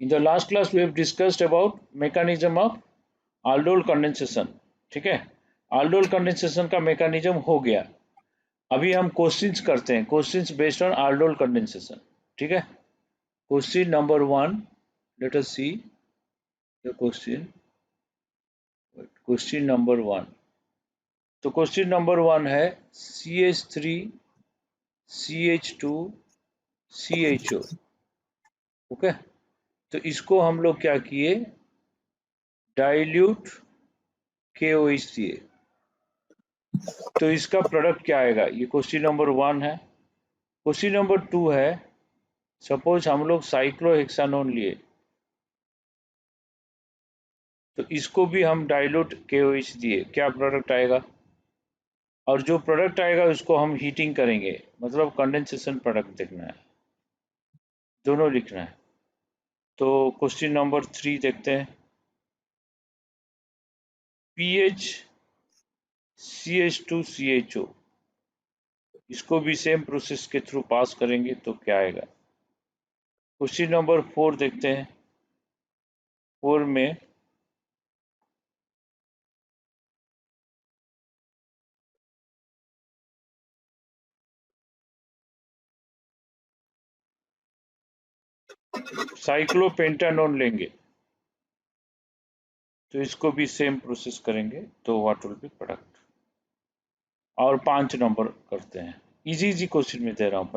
In the last class, we have discussed about mechanism of aldol condensation. ठीक है, aldol condensation का mechanism हो गया. अभी हम क्वेश्चंस करते हैं, questions based on aldol condensation. ठीक है, question number 1, let us see the question. Question number 1, तो क्वेश्चन नंबर 1 है CH3 CH2 CHO. ओके, तो इसको हम लोग क्या किए, डाइल्यूट KOH दिए. तो इसका प्रोडक्ट क्या आएगा, ये क्वेश्चन नंबर 1 है. क्वेश्चन नंबर 2 है, सपोज हम लोग साइक्लोहेक्सानोन लिए, तो इसको भी हम डाइल्यूट KOH दिए, क्या प्रोडक्ट आएगा, और जो प्रोडक्ट आएगा उसको हम हीटिंग करेंगे, मतलब कंडेंसेशन प्रोडक्ट देखना है, दोनों लिखना है. तो क्वेश्चन नंबर 3 देखते हैं, PH CH2CHO, इसको भी सेम प्रोसेस के थ्रू पास करेंगे तो क्या आएगा. क्वेश्चन नंबर 4 देखते हैं. 4 में साइक्लोपेंटानोन लेंगे, तो इसको भी सेम प्रोसेस करेंगे तो व्हाट विल बी प्रोडक्ट. और 5 नंबर करते हैं. इजी क्वेश्चन में दे रहा हूँ,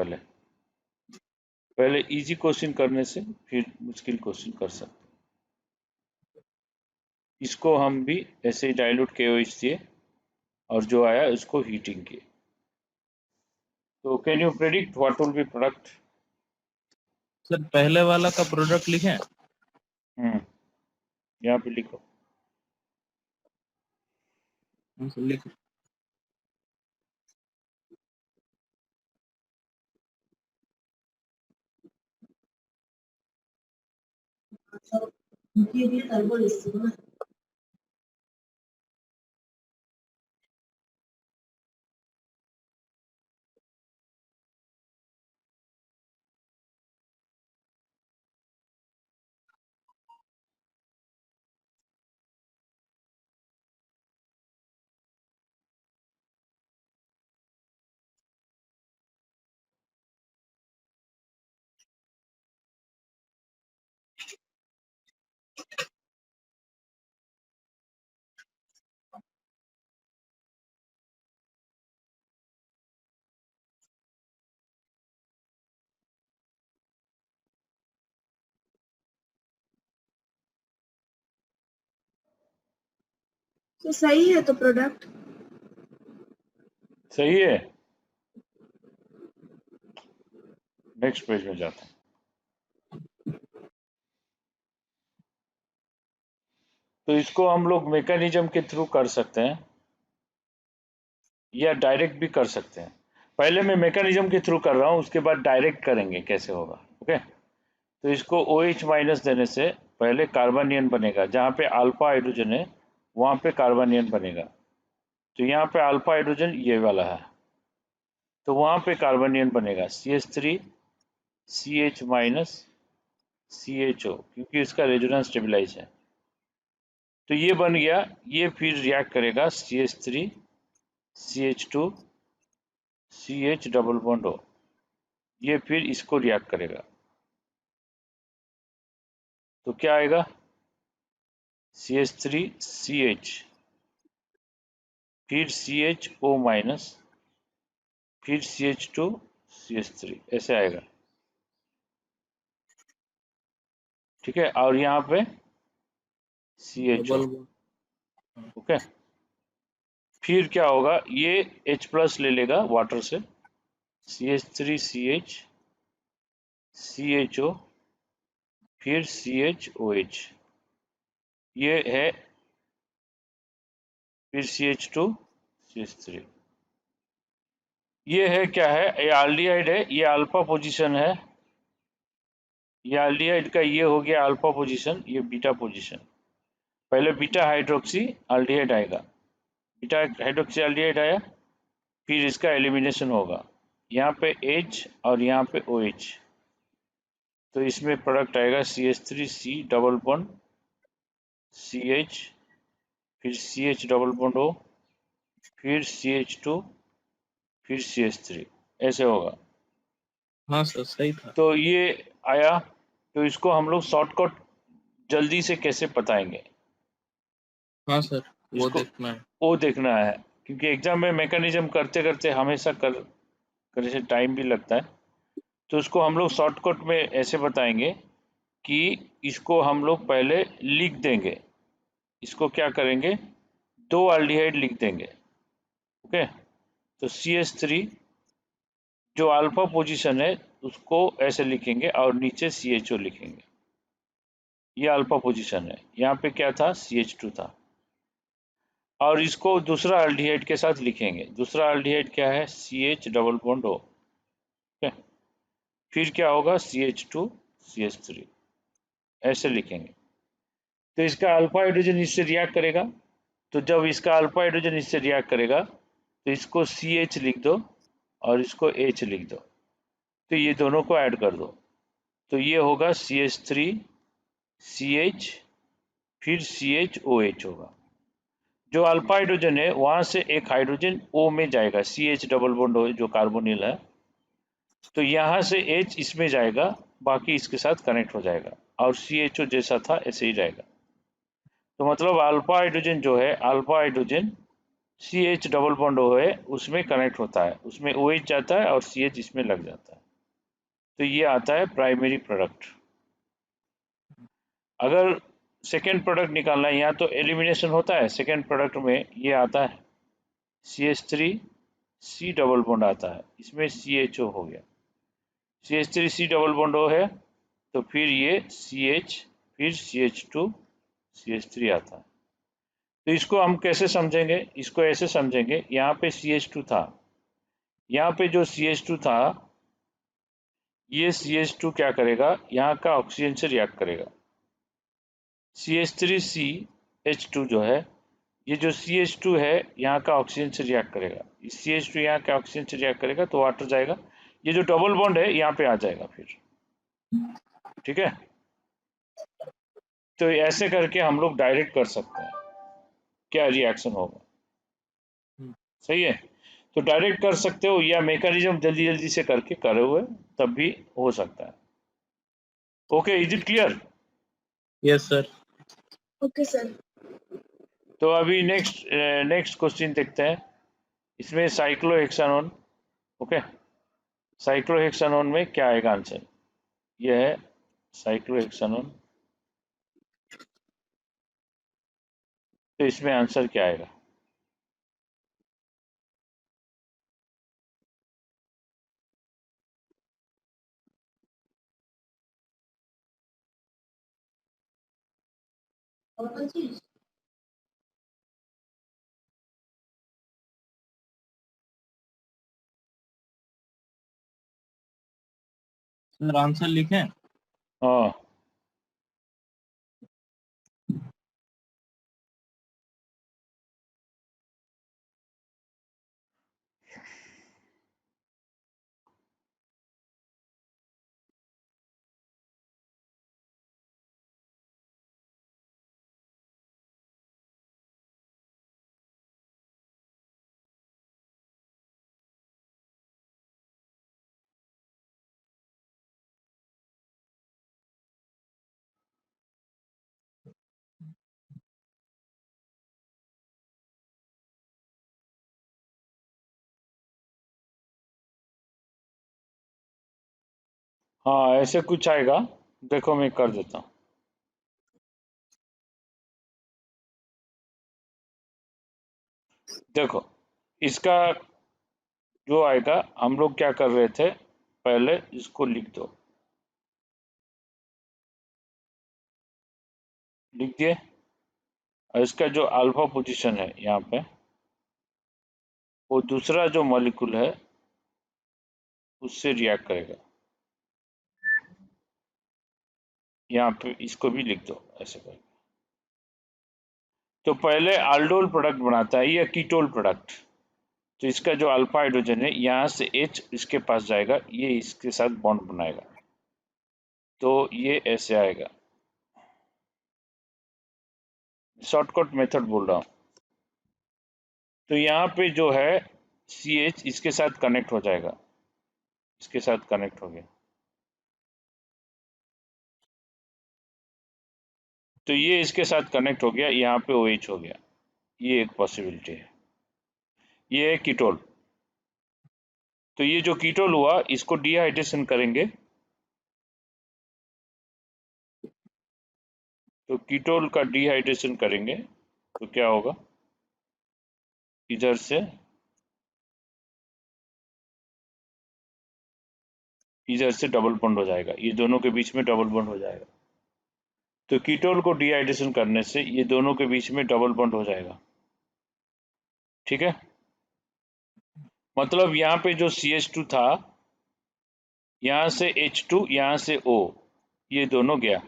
पहले इजी क्वेश्चन करने से फिर मुश्किल क्वेश्चन कर सकते हैं. इसको हम भी ऐसे ही डाइल्यूट KOH दिए और जो आया उसको हीटिंग किए. तो can you predict what will be product. Sir पहले वाला का प्रोडक्ट लिखें. यहाँ पे लिखो. लिख. तो सही है, तो प्रोडक्ट सही है. नेक्स्ट पेज में जाते हैं. तो इसको हम लोग मैकेनिज्म के थ्रू कर सकते हैं या डायरेक्ट भी कर सकते हैं. पहले मैं मैकेनिज्म के थ्रू कर रहा हूँ, उसके बाद डायरेक्ट करेंगे कैसे होगा. ओके, तो इसको OH माइनस देने से पहले कार्बनियन बनेगा, जहाँ पे अल्फा हाइड्रोजन है वहाँ पे कार्बनियन बनेगा. तो यहाँ पे अल्फा हाइड्रोजन ये वाला है, तो वहाँ पे कार्बनियन बनेगा CH3 CH माइनस CHO, क्योंकि इसका रेजोनेंस स्टेबलाइज है. तो ये बन गया. ये फिर रिएक्ट करेगा CH3 CH2 CH double bond O, ये फिर इसको रिएक्ट करेगा. तो क्या आएगा, CH3 CH, फिर CHO माइनस, फिर CH2 CH3, ऐसे आएगा. ठीक है, और यहाँ पे CHO. ओके, फिर क्या होगा, ये H प्लस ले लेगा वाटर से, CH3 CH CHO, फिर CHOH, ये है, फिर CH2 CH3. ये है क्या है, ये एल्डिहाइड है, ये अल्फा पोजीशन है. ये एल्डिहाइड का ये हो गया अल्फा पोजीशन, ये बीटा पोजीशन. पहले बीटा हाइड्रोक्सी एल्डिहाइड आएगा, बीटा हाइड्रोक्सी एल्डिहाइड आया, फिर इसका एलिमिनेशन होगा. यहाँ पे H और यहाँ पे OH, तो इसमें प्रोडक्ट आएगा CH3 C double bond CH, फिर CH डबल बॉन्ड O, फिर CH2, फिर CH3, ऐसे होगा। हाँ सर सही था। तो ये आया, तो इसको हम लोग शॉर्टकट जल्दी से कैसे बताएंगे, हाँ सर वो इसको देखना है। वो देखना है, क्योंकि एग्जाम में मैकेनिज्म करते करते हमेशा करने से टाइम भी लगता है। तो उसको हम लोग शॉर्टकट में ऐसे बताएंगे कि इसको हम लोग पहले लिख देंगे, इसको क्या करेंगे, 2 एल्डिहाइड लिख देंगे। ओके, तो CH3 जो अल्फा पोजीशन है उसको ऐसे लिखेंगे और नीचे CHO लिखेंगे, ये अल्फा पोजीशन है। यहाँ पे क्या था, CH2 था, और इसको दूसरा एल्डिहाइड के साथ लिखेंगे। दूसरा एल्डिहाइड क्या है, CH डबल बॉन्ड O। फिर क्या होगा, CH2 CH3, ऐसे लिखेंगे। तो इसका अल्फा हाइड्रोजन इससे रिएक्ट करेगा, तो जब इसका अल्फा हाइड्रोजन इससे रिएक्ट करेगा तो इसको CH लिख दो और इसको H लिख दो, तो ये दोनों को ऐड कर दो, तो ये होगा CH3 CH, फिर CHOH होगा। जो अल्फा हाइड्रोजन है वहां से एक हाइड्रोजन O में जाएगा, CH डबल बॉन्ड O जो कार्बोनिल है, तो यहाँ से H इसमें जाएगा, बाकी इसके साथ कनेक्ट हो जाएगा, और CHO जैसा था ऐसे ही रहेगा। तो मतलब अल्फा हाइड्रोजन जो है, alpha hydrogen CH double bond O है उसमें कनेक्ट होता है, उसमें OH जाता है और CH इसमें लग जाता है, तो ये आता है प्राइमरी प्रोडक्ट। अगर सेकेंड प्रोडक्ट निकालना है, यहाँ तो एलिमिनेशन होता है, सेकेंड प्रोडक्ट में ये आता है CH3 C डबल बॉन्ड आता है, इसमें CHO हो गया, CH3 C double bond O है, तो फिर ये CH, फिर CH2 CH3 आता है। तो इसको हम कैसे समझेंगे, इसको ऐसे समझेंगे, यहाँ पे CH2 था, यहाँ पे जो CH2 था, ये CH2 क्या करेगा, यहाँ का ऑक्सीजन से रिएक्ट करेगा। CH3CH2 जो है, ये जो CH2 है यहाँ का ऑक्सीजन से रिएक्ट करेगा, इस CH2 यहाँ का ऑक्सीजन से रिएक्ट करेगा तो वाटर जाएगा, ये जो डबल बॉन्ड है यहाँ पे आ जाएगा फिर, ठीक है। तो ऐसे करके हम लोग डायरेक्ट कर सकते हैं क्या रिएक्शन होगा, सही है। तो डायरेक्ट कर सकते हो, या मैकेनिज्म जल्दी जल्दी से करके करे हुए तब भी हो सकता है। Okay, is it clear? Yes sir. Okay sir. तो अभी नेक्स्ट क्वेश्चन देखते हैं, इसमें साइक्लोहेक्सानोन। ओके, साइक्लोहेक्सानोन में क्या आएगा आंसर, यह है साइक्लोहेक्सानोन, तो इसमें आंसर क्या आएगा, सर आंसर लिखें? हाँ हाँ, ऐसे कुछ आएगा, देखो मैं कर देता हूँ। देखो, इसका जो आएगा, हम लोग क्या कर रहे थे, पहले इसको लिख दो, लिख दिए, और इसका जो अल्फा पोजीशन है यहाँ पे, वो दूसरा जो मॉलिक्यूल है उससे रिएक्ट करेगा, यहाँ पे इसको भी लिख दो ऐसे करके। तो पहले आल्डोल प्रोडक्ट बनाता है या कीटोल प्रोडक्ट, तो इसका जो अल्फा हाइड्रोजन है यहाँ से H इसके पास जाएगा, ये इसके साथ बॉन्ड बनाएगा, तो ये ऐसे आएगा। शॉर्टकट मेथड बोल रहा हूँ। तो यहाँ पे जो है CH इसके साथ कनेक्ट हो जाएगा, इसके साथ कनेक्ट हो गया, तो ये इसके साथ कनेक्ट हो गया, यहाँ पे OH हो गया। ये एक पॉसिबिलिटी है। ये है कीटोल। तो ये जो कीटोल हुआ इसको डिहाइड्रेशन करेंगे, तो कीटोल का डिहाइड्रेशन करेंगे तो क्या होगा, इधर से डबल बॉन्ड हो जाएगा, ये दोनों के बीच में डबल बॉन्ड हो जाएगा। तो कीटोल को डिहाइड्रेशन करने से ये दोनों के बीच में डबल बॉन्ड हो जाएगा। ठीक है, मतलब यहाँ पे जो CH2 था, यहाँ से H2, यहाँ से O, ये दोनों गया।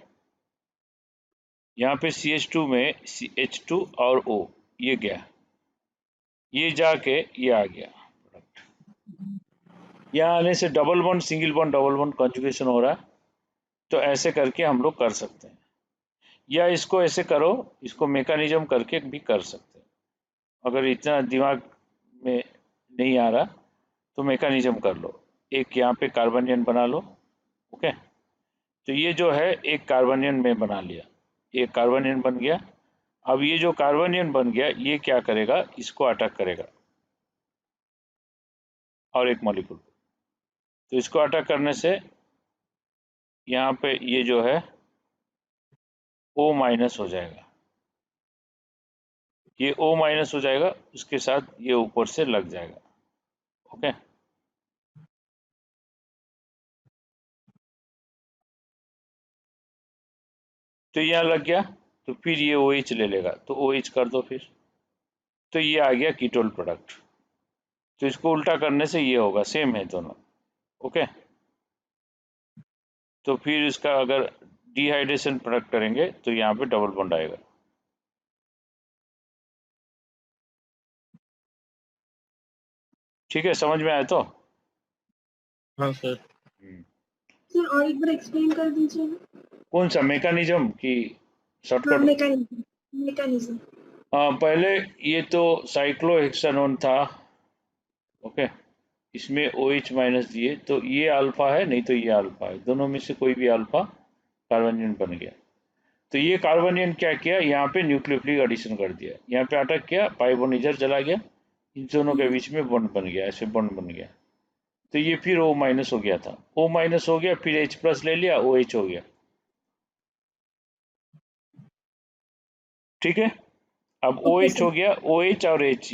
यहाँ पे CH2 में H2 और O ये गया, ये जाके ये आ गया प्रोडक्ट। यहाँ आने से double bond, single bond, double bond conjugation हो रहा है। तो ऐसे करके हम लोग कर सकते हैं, या इसको ऐसे करो, इसको मैकेनिज्म करके भी कर सकते हैं। अगर इतना दिमाग में नहीं आ रहा तो मैकेनिज्म कर लो। एक यहाँ पे कार्बनियन बना लो। ओके, तो ये जो है एक कार्बनियन में बना लिया, एक कार्बनियन बन गया। अब ये जो कार्बनियन बन गया ये क्या करेगा, इसको अटैक करेगा और एक मॉलिक्यूल। तो इसको अटैक करने से यहाँ पे ये जो है O- हो जाएगा, ये O- हो जाएगा, उसके साथ ये ऊपर से लग जाएगा। ओके, तो यहाँ लग गया, तो फिर ये OH ले लेगा, तो OH कर दो फिर, तो ये आ गया कीटोल प्रोडक्ट। तो इसको उल्टा करने से ये होगा, सेम है दोनों। ओके, तो फिर इसका अगर डिहाइड्रेशन प्रोडक्ट करेंगे तो यहाँ पे डबल बॉन्ड आएगा। ठीक है, समझ में आया तो? हाँ सर। सर और एक बार एक्सप्लेन कर दीजिए ना। कौन सा मैकेनिज्म की हाँ, शॉर्टकट? मैकेनिज्म। पहले ये तो साइक्लोहेक्सानोन था। ओके, इसमें OH- दिए, तो ये अल्फा है, नहीं तो ये अल्फा है, दोनों में से कोई भी अल्फा कार्बनियन बन गया। तो ये कार्बनियन क्या किया, यहाँ पे न्यूक्लियोफिलिक एडिशन कर दिया, यहाँ पे अटैक किया, पाई बॉन्ड इधर चला गया, इन दोनों के बीच में बॉन्ड बन गया, ऐसे बॉन्ड बन गया। तो ये फिर O- हो गया था, O- हो गया, फिर H+ ले लिया, OH हो गया। ठीक है, अब ओके OH सर। हो गया, OH और H,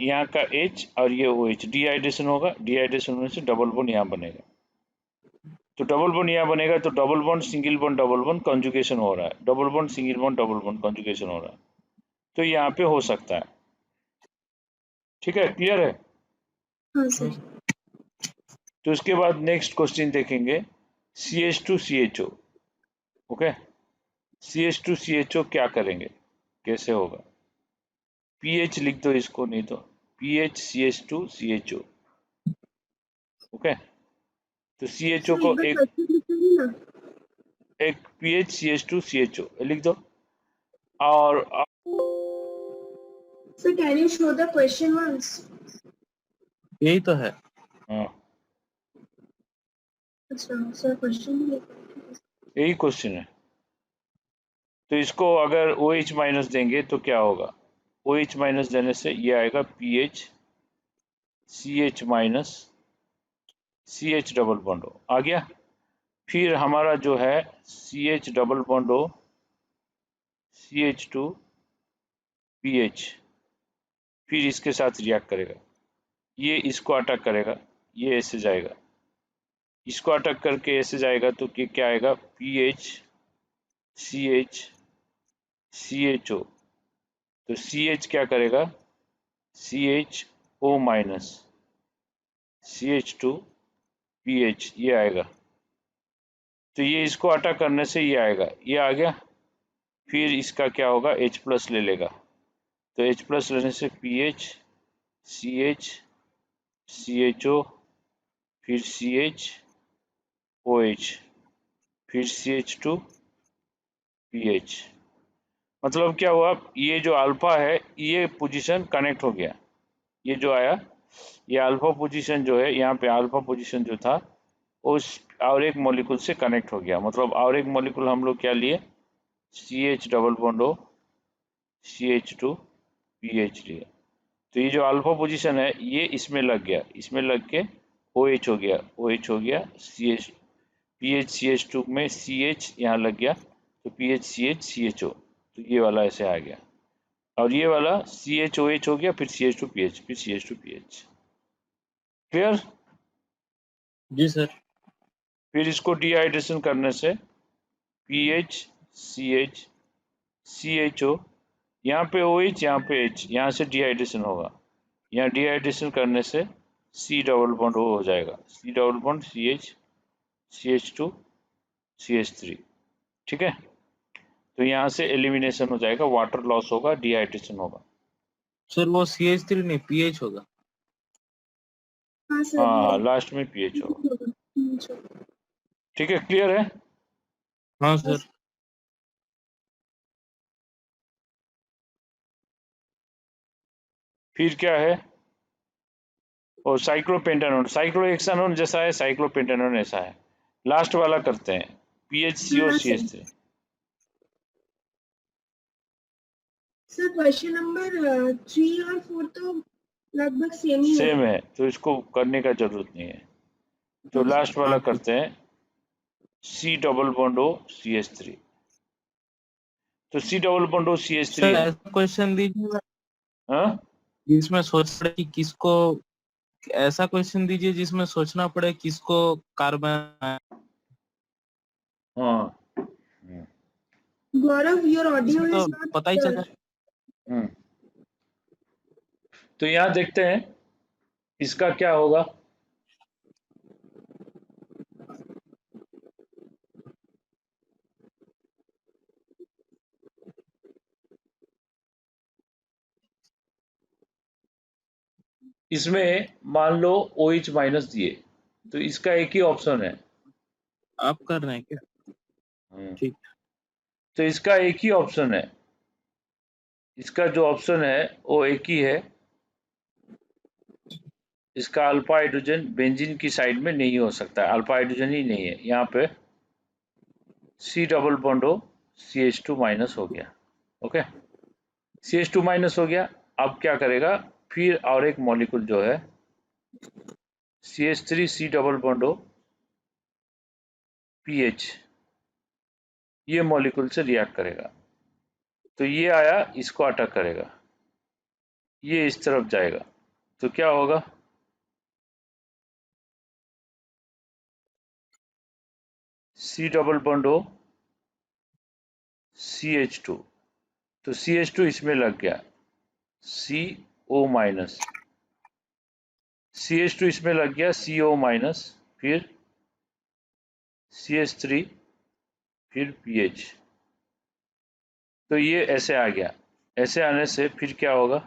यहाँ का H और ये OH, डिहाइड्रेशन होगा, डिहाइड्रेशन होने से डबल बॉन्ड यहाँ बनेगा। तो डबल बॉन्ड यहाँ बनेगा, तो double bond, single bond, double bond conjugation हो रहा है, double bond, single bond, double bond conjugation हो रहा है। तो यहाँ पे हो सकता है। ठीक है, क्लियर है? हाँ सर। तो उसके बाद नेक्स्ट क्वेश्चन देखेंगे, CH2CHO। ओके, CH2CHO क्या करेंगे, कैसे होगा? पीएच लिख दो इसको, नहीं तो PHCH2CHO। ओके, तो CHO सर को एक बार एक क्वेश्चन लिखिए ना। PHCH2CHO लिख दो। और sir can you show the question once? यही तो है। हाँ, अच्छा सर, क्वेश्चन भी लिखिए। यही क्वेश्चन है। तो इसको अगर OH- देंगे तो क्या होगा, OH- देने से ये आएगा PH CH- CH double bond हो आ गया। फिर हमारा जो है CH डबल बॉन्ड हो CH2 PH, फिर इसके साथ रिएक्ट करेगा, ये इसको अटैक करेगा, ये ऐसे जाएगा, इसको अटैक करके ऐसे जाएगा, तो ये क्या आएगा, PH CH CHO। तो CH क्या करेगा, CHO- CH2 PH, ये आएगा। तो ये इसको अटैक करने से ये आएगा, ये आ गया। फिर इसका क्या होगा, H+ ले लेगा, तो H+ लेने से PH CH CHO, फिर CH OH, फिर CH2PH। मतलब क्या हुआ, ये जो अल्फा है ये पोजीशन कनेक्ट हो गया, ये जो आया ये अल्फा पोजीशन जो है, यहाँ पे अल्फा पोजीशन जो था उस और एक मॉलिक्यूल से कनेक्ट हो गया। मतलब और एक मॉलिक्यूल हम लोग क्या लिए, CH double bond O CH2PH लिए। तो ये जो अल्फा पोजीशन है ये इसमें लग गया, इसमें लग के OH हो गया, OH हो गया, CH PH CH2 में CH यहाँ लग गया तो PH CH CHO, तो ये वाला ऐसे आ गया। और ये वाला CHOH हो गया, फिर CH2PH, फिर CH2PH। क्लियर? जी सर। फिर इसको डिहाइड्रेशन करने से PH CH CHO, यहाँ पे OH, यहाँ पे H, यहाँ से डिहाइड्रेशन होगा। यहाँ डिहाइड्रेशन करने से C डबल बॉन्ड O हो जाएगा, C double bond CH CH2 CH3। ठीक है, तो यहाँ से एलिमिनेशन हो जाएगा, वाटर लॉस होगा, डिहाइड्रेशन होगा। सर वो CH3 नहीं PH होगा। हाँ सर, हाँ, लास्ट में PH होगा। ठीक है, क्लियर है? हाँ सर। फिर क्या है, और साइक्लोपेंटानोन, साइक्लोहेक्सानोन जैसा है, साइक्लोपेंटानोन ऐसा है। लास्ट वाला करते हैं, PHCO CH3। Sir question number 3 और 4 तो लगभग सेम ही सेम है, तो इसको करने का जरूरत नहीं है। तो लास्ट वाला करते हैं, C double bond O CH3। तो C double bond O CH3 sir है। ऐसा क्वेश्चन दीजिए हाँ, जिसमें सोच पड़े कि किसको, ऐसा क्वेश्चन दीजिए जिसमें सोचना पड़े किसको कार्बन। हाँ, गौरव, योर ऑडियो इसमें इज तो नॉट पता ही चला। तो यहाँ देखते हैं इसका क्या होगा। इसमें मान लो OH माइनस दिए, तो इसका एक ही ऑप्शन है। आप कर रहे हैं क्या? ठीक। तो इसका एक ही ऑप्शन है, इसका जो ऑप्शन है वो एक ही है, इसका अल्फा हाइड्रोजन बेंजीन की साइड में नहीं हो सकता, अल्फा हाइड्रोजन ही नहीं है। यहाँ पे C double bond O CH2 minus हो गया। ओके, CH2 माइनस हो गया। अब क्या करेगा, फिर और एक मॉलिक्यूल जो है CH3 C double bond O PH, ये मॉलिक्यूल से रिएक्ट करेगा। तो ये आया, इसको अटैक करेगा, ये इस तरफ जाएगा, तो क्या होगा, C double bond O CH2, तो CH2 इसमें लग गया, CO माइनस, CH2 इसमें लग गया CO माइनस, फिर CH3, फिर PH। तो ये ऐसे आ गया, ऐसे आने से फिर क्या होगा,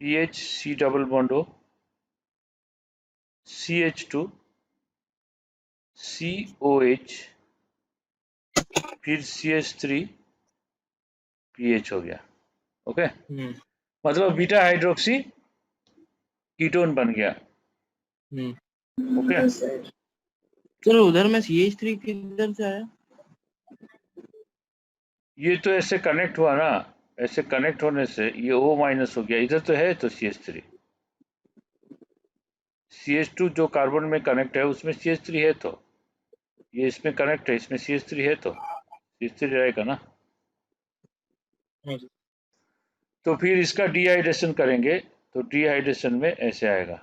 PH C double bond O CH2 COH, फिर CH3 PH हो गया। ओके, मतलब बीटा हाइड्रोक्सी कीटोन बन गया। ओके, चलो उधर में CH3 किधर से आया? ये तो ऐसे कनेक्ट हुआ ना, ऐसे कनेक्ट होने से ये O माइनस हो गया, इधर तो है तो CH3, CH2 जो कार्बन में कनेक्ट है उसमें CH3 है, तो ये इसमें कनेक्ट है, इसमें CH3 है, तो CH3 रहेगा ना। तो फिर इसका डिहाइड्रेशन करेंगे, तो डिहाइड्रेशन में ऐसे आएगा,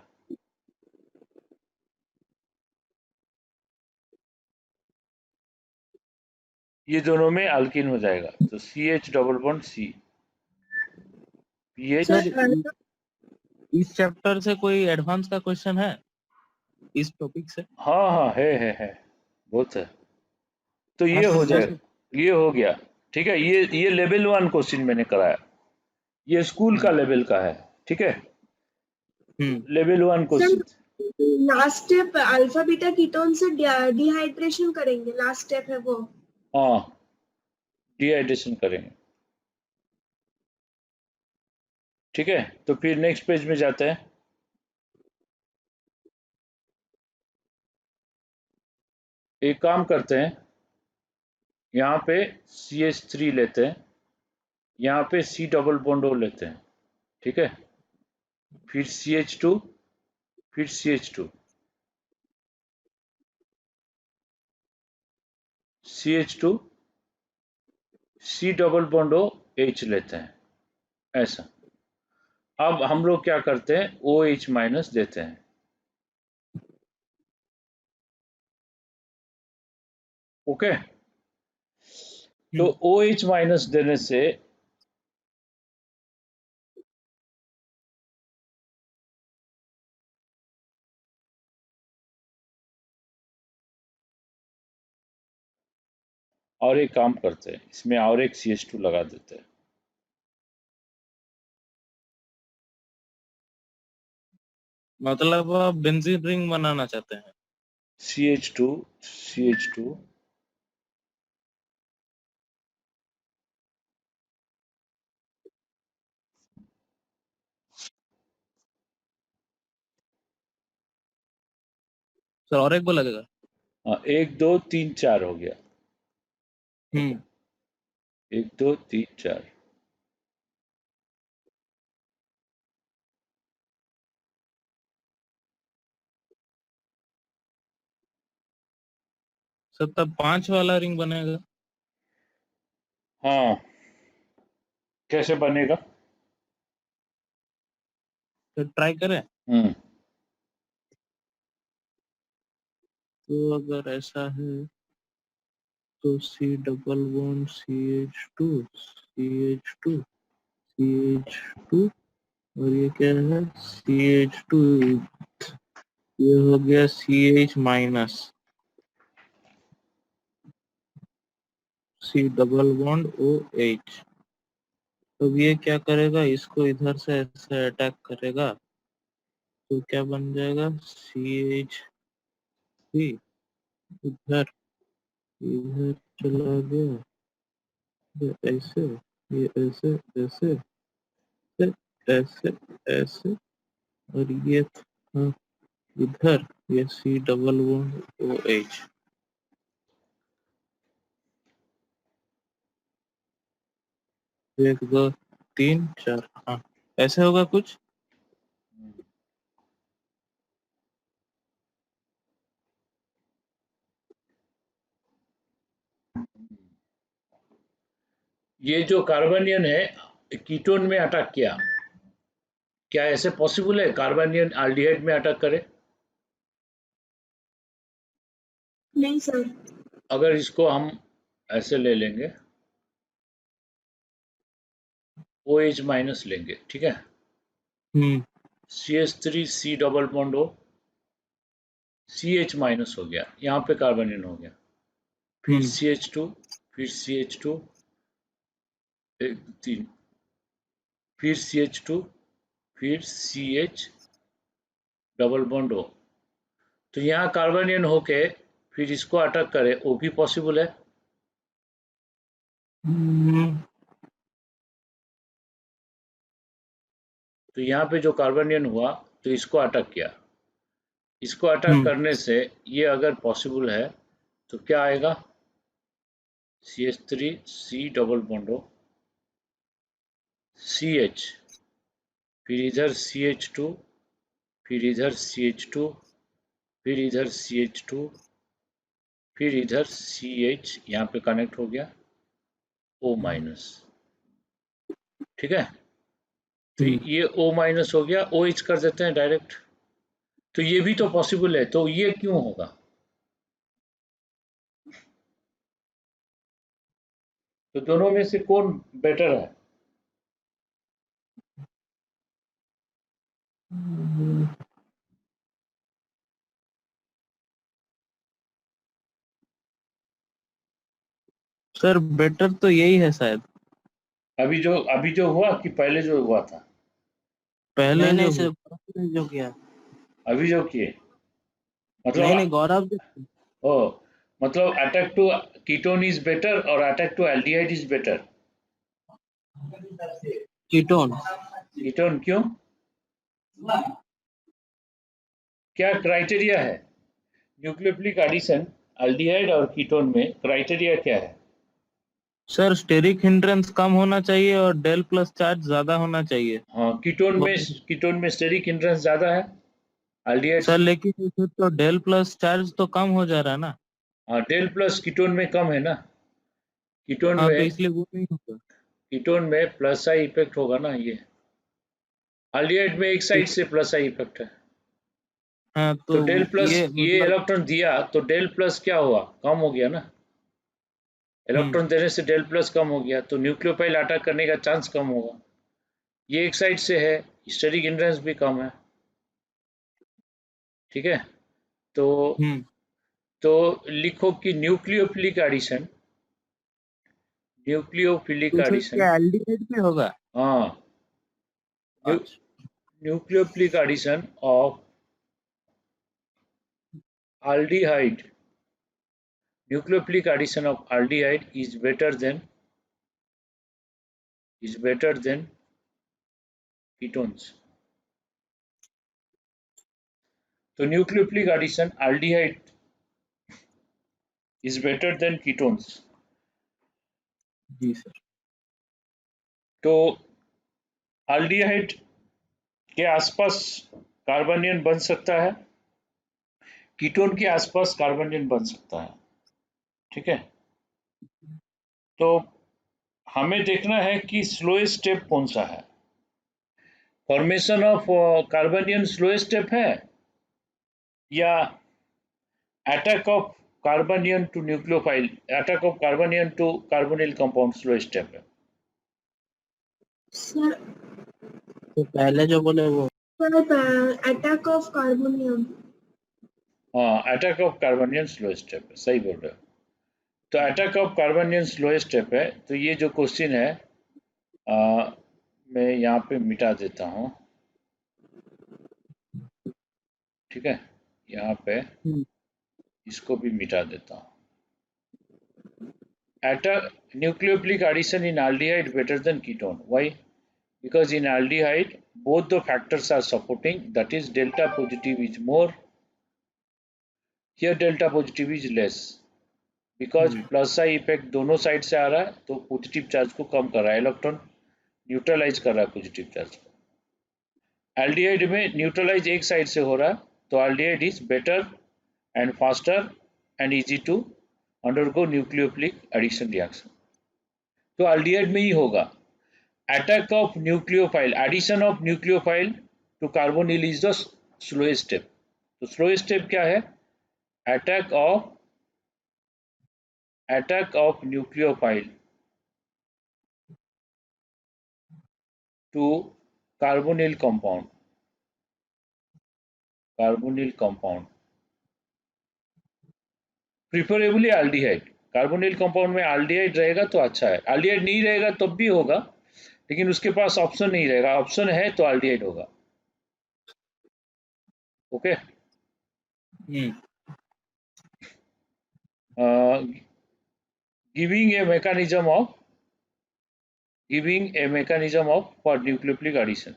ये दोनों में अल्किन हो जाएगा, तो CH double bond C PH। इस चैप्टर से कोई एडवांस का क्वेश्चन है इस टॉपिक से? हाँ हाँ, है बहुत है। तो हाँ ये सर, हो बोल जाएगा, ये हो गया। ठीक है, ये लेवल 1 क्वेश्चन मैंने कराया, ये स्कूल का लेवल का है। ठीक है, level 1 question. Last step alpha beta ketone से डिहाइड्रेशन करेंगे, लास्ट स्टेप है वो। हाँ, डिहाइड्रेशन करेंगे। ठीक है, तो फिर नेक्स्ट पेज में जाते हैं। एक काम करते हैं, यहाँ पे CH3 लेते हैं, यहाँ पे C डबल बॉन्ड O लेते हैं। ठीक है, फिर CH2, फिर CH2, CH2, C double bond O H लेते हैं, ऐसा। अब हम लोग क्या करते हैं, OH माइनस देते हैं। ओके, तो OH माइनस देने से और एक काम करते हैं, इसमें और एक CH2 लगा देते हैं। मतलब आप बेंजीन रिंग बनाना चाहते हैं। CH2, CH2, सर और एक बोला लगेगा। हाँ, 1 2 3 4 हो गया। 1 2 3 4। सर तब 5 वाला रिंग बनेगा। हाँ, कैसे बनेगा? तो ट्राई करें। तो अगर ऐसा है तो C double bond CH2 CH2 CH2 और ये क्या है CH2, ये हो गया CH minus C double bond OH। तो ये क्या करेगा, इसको इधर से ऐसे अटैक करेगा तो क्या बन जाएगा CH3 इधर इधर चला गया, ये ऐसे, ये ऐसे ऐसे ऐसे ऐसे और ये था इधर, ये C डबल बॉन्ड OH। 1 2 3 4, हाँ ऐसे होगा कुछ। ये जो कार्बनियन है कीटोन में अटैक किया, क्या ऐसे पॉसिबल है कार्बनियन एल्डिहाइड में अटैक करे? नहीं सर। अगर इसको हम ऐसे ले लेंगे, OH माइनस लेंगे, ठीक है, CH3 C double bond O, CH minus हो गया, यहाँ पे कार्बनियन हो गया, फिर CH2, फिर CH2, 1 3, फिर CH2, फिर CH डबल बॉन्ड O। तो यहाँ कार्बनियन होके फिर इसको अटैक करे, वो भी पॉसिबल है। तो यहाँ पे जो कार्बनियन हुआ तो इसको अटैक किया, इसको अटैक करने से ये अगर पॉसिबल है तो क्या आएगा, CH3 C double bond O, CH, फिर इधर CH2, फिर इधर CH2, फिर इधर CH2, फिर इधर CH, यहाँ पे कनेक्ट हो गया O माइनस। ठीक है, तो ये O माइनस हो गया, OH कर देते हैं डायरेक्ट। तो ये भी तो पॉसिबल है, तो ये क्यों होगा? तो दोनों में से कौन बेटर है? सर बेटर तो यही है शायद। अभी जो हुआ कि पहले जो हुआ था? पहले जो किया। अभी जो किए नहीं मतलब नहीं गौरव जी, ओ मतलब attack to ketone is better or attack to aldehyde is better. Ketone. Ketone क्यों, क्या क्राइटेरिया है न्यूक्लियोफिलिक एडिशन एल्डिहाइड और कीटोन में, क्राइटेरिया क्या है? सर स्टेरिक हिंड्रेंस कम होना चाहिए और डेल प्लस चार्ज ज्यादा होना चाहिए। हाँ कीटोन में स्टेरिक हिंड्रेंस ज्यादा है एल्डिहाइड सर से। लेकिन इसमें तो डेल प्लस चार्ज तो कम हो जा रहा है ना। हाँ डेल प्लस कीटोन में कम है ना। कीटोन हाँ तो में इसलिए वो नहीं होगा। कीटोन में प्लस आई इफेक्ट होगा ना, ये एल्डिहाइड में एक साइड से प्लस आई इफेक्ट है। हाँ तो तो डेल प्लस ये ये मतलब इलेक्ट्रॉन दिया तो डेल प्लस क्या हुआ, कम हो गया ना। हम्म इलेक्ट्रॉन देने से डेल प्लस कम हो गया तो न्यूक्लियोफाइल अटैक करने का चांस कम होगा। ये एक साइड से है, स्टेरिक हिंड्रेंस भी कम है। ठीक है, तो हम्म लिखो कि न्यूक्लियोफिलिक तो सर एडिशन। क्या एल्डिहाइड भी होगा? हाँ अच्छा। Nucleophilic addition of aldehyde nucleophilic addition of aldehyde is better than ketones। तो nucleophilic addition aldehyde is better than ketones। जी सर। तो aldehyde के आसपास कार्बोनियन बन सकता है, कीटोन के आसपास कार्बोनियन बन सकता है। ठीक है, तो हमें देखना है कि स्लोएस्ट स्टेप कौन सा है। Formation of carbanion slowest step है या attack of carbanion to nucleophile, attack of carbanion to carbonyl compound slowest step है? Sir, तो पहले जो बोले वो attack of carbonium. हाँ अटैक ऑफ कार्बोनियन स्लो स्टेप है, सही बोल रहे हो। तो अटैक ऑफ कार्बोनियन स्लो स्टेप है, तो ये जो क्वेश्चन है मैं यहाँ पे मिटा देता हूँ। ठीक है, यहाँ पे हम्म इसको भी मिटा देता हूँ। Attack nucleophilic addition in aldehyde better than ketone. Why? Because in aldehyde both the factors are supporting, that is delta positive is more, here delta positive is less, because hmm plus I effect दोनों side से आ रहा है तो positive charge को कम कर रहा है, electron neutralise कर रहा है पॉजिटिव चार्ज को। एल्डिहाइड में न्यूट्रलाइज एक साइड से हो रहा है, तो aldehyde is better and faster and easy to undergo nucleophilic addition reaction. तो एल्डिहाइड में ही होगा। Attack of nucleophile, addition of nucleophile to carbonyl is the slowest step. तो स्लोएस्ट स्टेप क्या है? Attack of nucleophile to carbonyl compound, preferably aldehyde. Carbonyl compound में aldehyde रहेगा तो अच्छा है, एल्डिहाइड नहीं रहेगा तब भी होगा, लेकिन उसके पास ऑप्शन नहीं रहेगा, ऑप्शन है तो एल्डिहाइड होगा। Okay, hmm giving a mechanism of for nucleophilic addition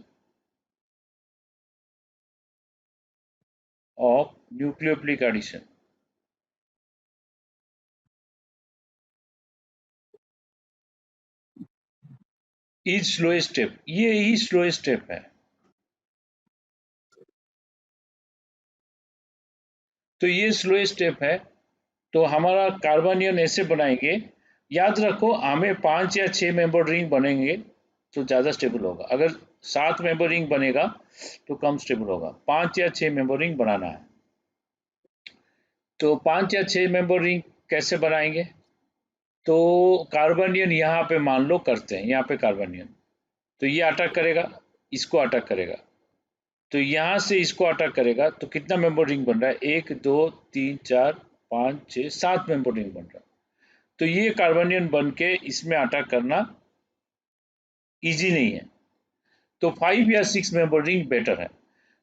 of nucleophilic addition is slowest step, ये ही स्लोएस्ट स्टेप है। तो ये स्लोएस्ट स्टेप है, तो हमारा कार्बोनियन ऐसे बनाएंगे। याद रखो हमें 5 या 6 मेंबर रिंग बनेंगे तो ज़्यादा स्टेबल होगा, अगर 7 मेंबर रिंग बनेगा तो कम स्टेबल होगा। 5 या 6 मेंबर रिंग बनाना है, तो 5 या 6 मेंबर रिंग कैसे बनाएंगे? तो कार्बोनियन यहाँ पे मान लो करते हैं, यहाँ पे कार्बोनियन, तो ये अटैक करेगा, इसको अटैक करेगा, तो यहाँ से इसको अटैक करेगा, तो कितना मेंबर रिंग बन रहा है? 1 2 3 4 5 6 7 मेंबर रिंग बन रहा है। तो ये कार्बोनियन बन के इसमें अटैक करना इजी नहीं है, तो 5 या 6 मेंबर रिंग बेटर है।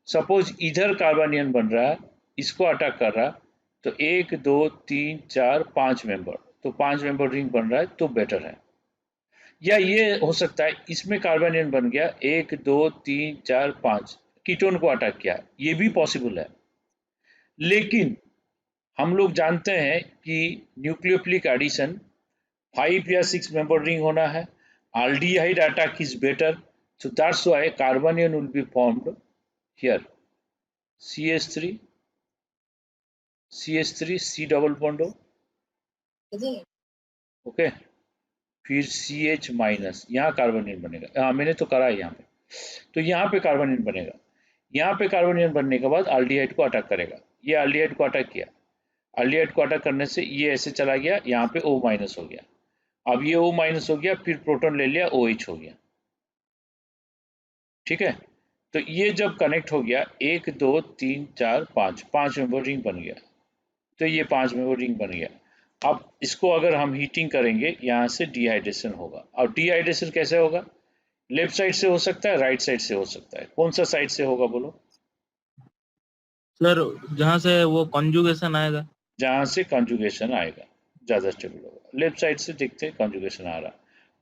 सपोज इधर कार्बनियन बन रहा है, इसको अटैक कर रहा है, तो 1 2 3 4 5 मेंबर, तो 5 मेंबर रिंग बन रहा है तो बेटर है। या ये हो सकता है इसमें कार्बनियन बन गया 1 2 3 4 5, कीटोन को अटैक किया, ये भी पॉसिबल है। लेकिन हम लोग जानते हैं कि न्यूक्लियोफिलिक एडिशन 5 या 6 मेंबर रिंग होना है, aldehyde attack is better, so that's why carbanion will be formed here, CH3 C double bond O, okay, फिर CH माइनस, यहाँ कार्बनियन बनेगा, हाँ मैंने तो करा है यहाँ पे, तो यहाँ पे कार्बनियन बनेगा, यहाँ पे कार्बनियन बनने के बाद aldehyde को अटैक करेगा, ये aldehyde को अटैक किया, aldehyde को अटैक करने से ये ऐसे चला गया, यहाँ पे O माइनस हो गया, अब ये O माइनस हो गया, फिर प्रोटॉन ले लिया OH हो गया, ठीक है। तो ये जब कनेक्ट हो गया 1 2 3 4 5, 5 मेंबर रिंग बन गया, तो ये 5 मेंबर रिंग बन गया। अब इसको अगर हम हीटिंग करेंगे, यहाँ से डिहाइड्रेशन होगा, और डिहाइड्रेशन कैसे होगा, लेफ्ट साइड से हो सकता है, राइट साइड से हो सकता है, कौन सा साइड से होगा बोलो सर? जहाँ से वो कॉन्जुगेशन आएगा, जहाँ से कंजुगेशन आएगा ज़्यादा स्टेबल होगा। लेफ्ट साइड से देखते हैं कंजुगेशन आ रहा,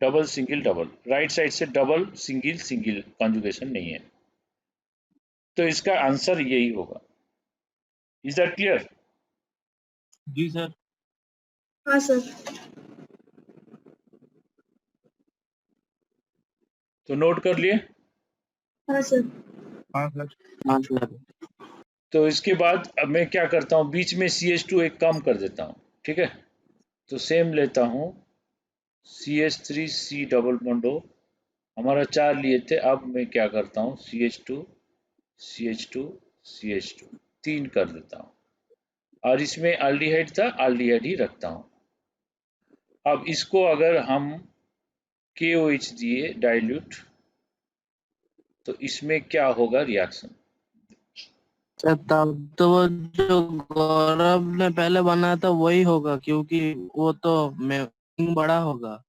double single double, right side से डबल सिंगल सिंगल, कंजुगेशन नहीं है, तो इसका आंसर यही होगा। Is that clear? जी सर। हाँ सर। तो नोट कर लिए? हाँ सर। हाँ सर। हाँ सर। तो इसके बाद अब मैं क्या करता हूँ, बीच में CH2 एक कम कर देता हूँ, ठीक है। तो सेम लेता हूँ CH3 C double bond O, हमारा 4 लिए थे, अब मैं क्या करता हूँ CH2 CH2 CH2 3 कर देता हूँ, और इसमें एल्डिहाइड था, एल्डिहाइड ही रखता हूँ। अब इसको अगर हम KOH दिए डाइल्यूट, तो इसमें क्या होगा रिएक्शन? सर तब तो वो जो गौरव ने पहले बनाया था वही होगा, क्योंकि वो तो बड़ा होगा।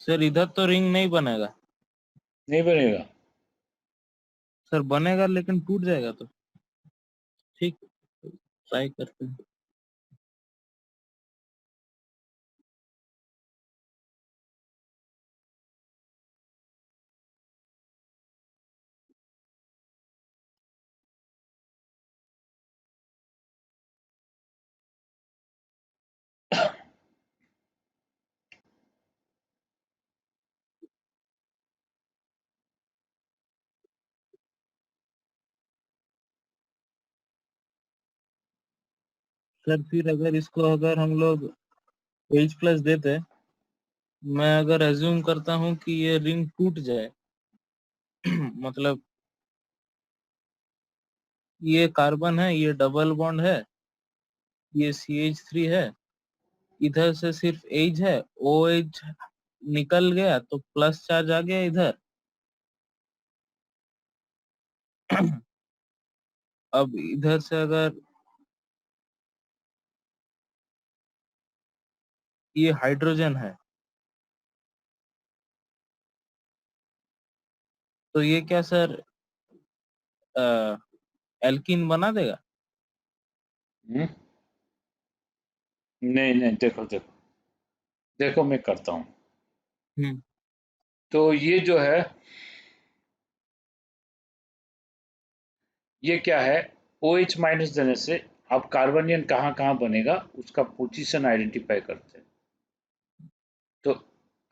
सर इधर तो रिंग नहीं बनेगा। नहीं बनेगा? सर बनेगा लेकिन टूट जाएगा, तो ठीक, ट्राई करते हैं। सर फिर अगर इसको अगर हम लोग H+ देते, मैं अगर एज्यूम करता हूँ कि ये रिंग टूट जाए मतलब ये कार्बन है, ये डबल बॉन्ड है, ये CH3 है, इधर से सिर्फ H है, OH निकल गया तो प्लस चार्ज आ गया इधर। अब इधर से अगर ये हाइड्रोजन है, तो ये क्या सर एल्कीन बना देगा? नहीं नहीं, देखो देखो देखो, मैं करता हूँ। तो ये जो है, ये क्या है, OH माइनस देने से अब कार्बनियन कहाँ कहाँ बनेगा उसका पोजीशन आइडेंटिफाई करते हैं। तो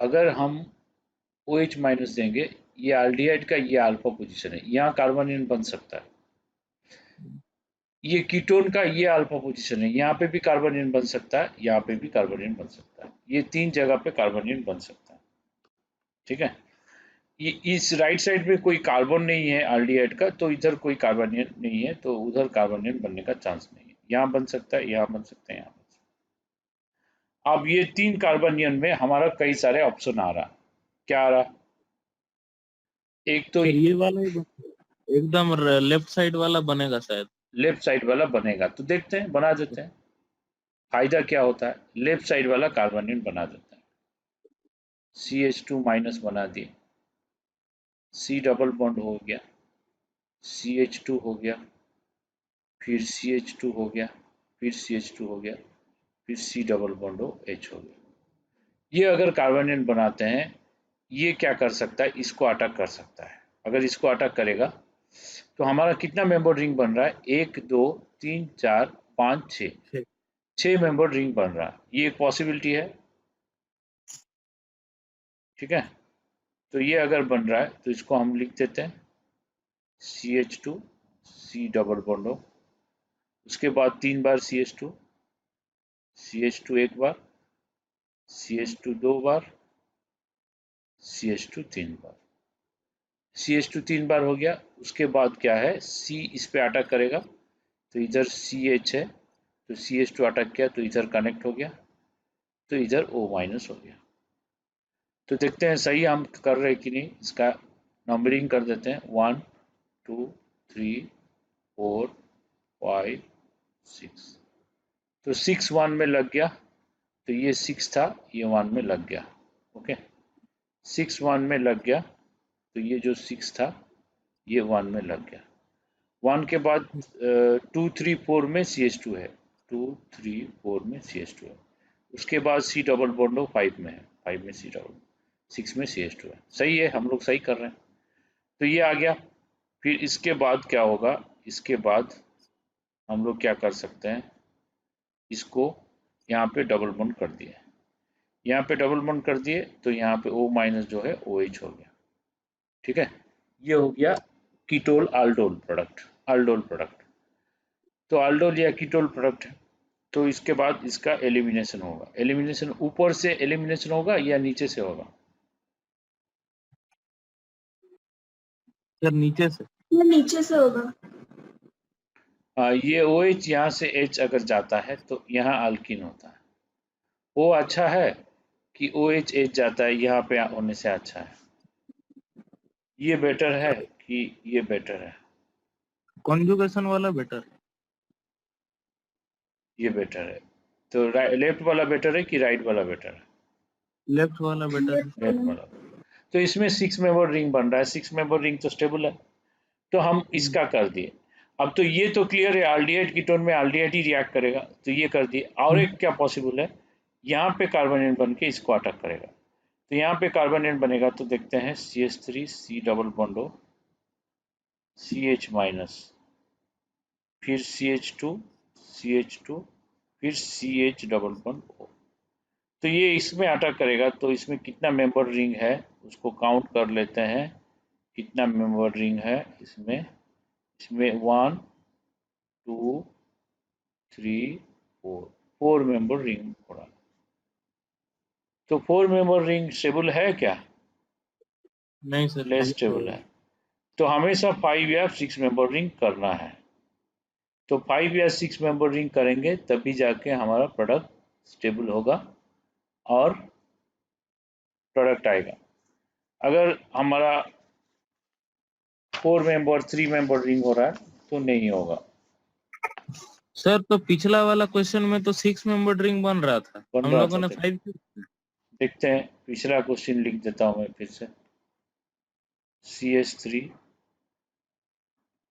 अगर हम OH माइनस देंगे, ये एल्डिहाइड का ये अल्फा पोजीशन है, यहाँ कार्बनियन बन सकता है। ये कीटोन का ये अल्फा पोजीशन है, यहाँ पे भी कार्बनियन बन सकता है, यहाँ पे भी कार्बनियन बन सकता है, ये 3 जगह पे कार्बनियन बन सकता है, ठीक है। ये इस राइट साइड में कोई कार्बन नहीं है एल्डिहाइड का, तो इधर कोई कार्बनियन नहीं है, तो उधर कार्बनियन बनने का चांस नहीं है, यहाँ बन सकता है, यहाँ बन सकता है, यहाँ बन सकता है। अब ये 3 कार्बनियन में हमारा कई सारे ऑप्शन आ रहा, क्या आ रहा, एक तो सर ये वाला ही एकदम लेफ्ट साइड वाला बनेगा शायद। लेफ्ट साइड वाला बनेगा, तो देखते हैं, बना देते हैं। फायदा क्या होता है, लेफ्ट साइड वाला कार्बनियन बना देते हैं। CH2 माइनस बना दिए, C डबल बॉन्ड हो गया, CH2 हो गया, फिर CH2 हो गया, फिर CH2 हो गया, फिर C डबल बॉन्ड H हो गया। ये अगर कार्बोनियन बनाते हैं, ये क्या कर सकता है, इसको अटैक कर सकता है। अगर इसको अटैक करेगा तो हमारा कितना मेंबर रिंग बन रहा है, 1 2 3 4 5 6, 6 मेंबर रिंग बन रहा है। ये एक पॉसिबिलिटी है, ठीक है। तो ये अगर बन रहा है तो इसको हम लिख देते हैं CH2 C डबल बॉन्ड हो, उसके बाद 3 बार CH2, CH2 एक बार, CH2 दो बार, CH2 तीन बार, CH2 तीन बार हो गया। उसके बाद क्या है, C इस पे अटैक करेगा तो इधर CH है, तो CH2 अटैक किया तो इधर कनेक्ट हो गया, तो इधर O माइनस हो गया। तो देखते हैं सही हम कर रहे हैं कि नहीं। इसका नंबरिंग कर देते हैं, 1 2 3 4 5 6। तो 6 1 में लग गया, तो ये 6 था, ये 1 में लग गया। ओके, 6 1 में लग गया, तो ये जो 6 था ये 1 में लग गया। 1 के बाद 2 3 4 में CH2 है, 2 3 4 में CH2 है। उसके बाद C डबल बॉन्ड 5 में है, 5 में C डबल, 6 में CH2 है। सही है, हम लोग सही कर रहे हैं। तो ये आ गया। फिर इसके बाद क्या होगा, इसके बाद हम लोग क्या कर सकते हैं, इसको यहाँ पे डबल बॉन्ड कर दिए, यहाँ पे डबल बॉन्ड कर दिए तो यहाँ पे O माइनस जो है OH हो गया, ठीक है। ये हो गया ketol aldol product, aldol product. तो aldol या कीटोल प्रोडक्ट है। तो इसके बाद इसका एलिमिनेशन होगा। एलिमिनेशन ऊपर से एलिमिनेशन होगा या नीचे से होगा? सर नीचे से। ये नीचे से होगा। ये OH यहाँ से H अगर जाता है तो यहाँ अल्किन होता है। वो अच्छा है कि OH H जाता है यहाँ पे होने से अच्छा है? ये बेटर है कि ये बेटर है? कॉन्जुगेशन वाला बेटर है। ये बेटर है। तो लेफ्ट वाला बेटर है कि राइट वाला बेटर है? लेफ्ट वाला बेटर है। लेफ्ट वाला। तो इसमें 6 मेंबर रिंग बन रहा है, 6 मेंबर रिंग तो स्टेबल है, तो हम इसका कर दिए। अब तो ये तो क्लियर है, एल्डिहाइड कीटोन में एल्डिहाइड ही रिएक्ट करेगा, तो ये कर दिए। और एक क्या पॉसिबल है, यहाँ पे कार्बोनेट बन के इसको अटैक करेगा। तो यहाँ पे कार्बोनेट बनेगा तो देखते हैं CH3 C double bond CH minus, फिर CH2 CH2, फिर CH डबल बॉन्ड O। तो ये इसमें अटैक करेगा, तो इसमें कितना मेंबर रिंग है उसको काउंट कर लेते हैं। कितना मेंबर रिंग है इसमें, इसमें 1 2 3 4, 4 मेंबर रिंग हो रहा है। तो 4 मेंबर रिंग स्टेबल है क्या? नहीं सर, लेस नहीं स्टेबल तो है। तो हमेशा 5 या 6 मेंबर रिंग करना है। तो 5 या 6 मेंबर रिंग करेंगे तभी जाके हमारा प्रोडक्ट स्टेबल होगा और प्रोडक्ट आएगा। अगर हमारा 4 मेंबर 3 मेंबर रिंग हो रहा है तो नहीं होगा। सर, तो पिछला वाला क्वेश्चन में तो 6 मेंबर रिंग बन रहा था, बन हम रहा लोगों था, ने 5। देखते हैं पिछला क्वेश्चन लिख देता हूँ मैं फिर से। CH3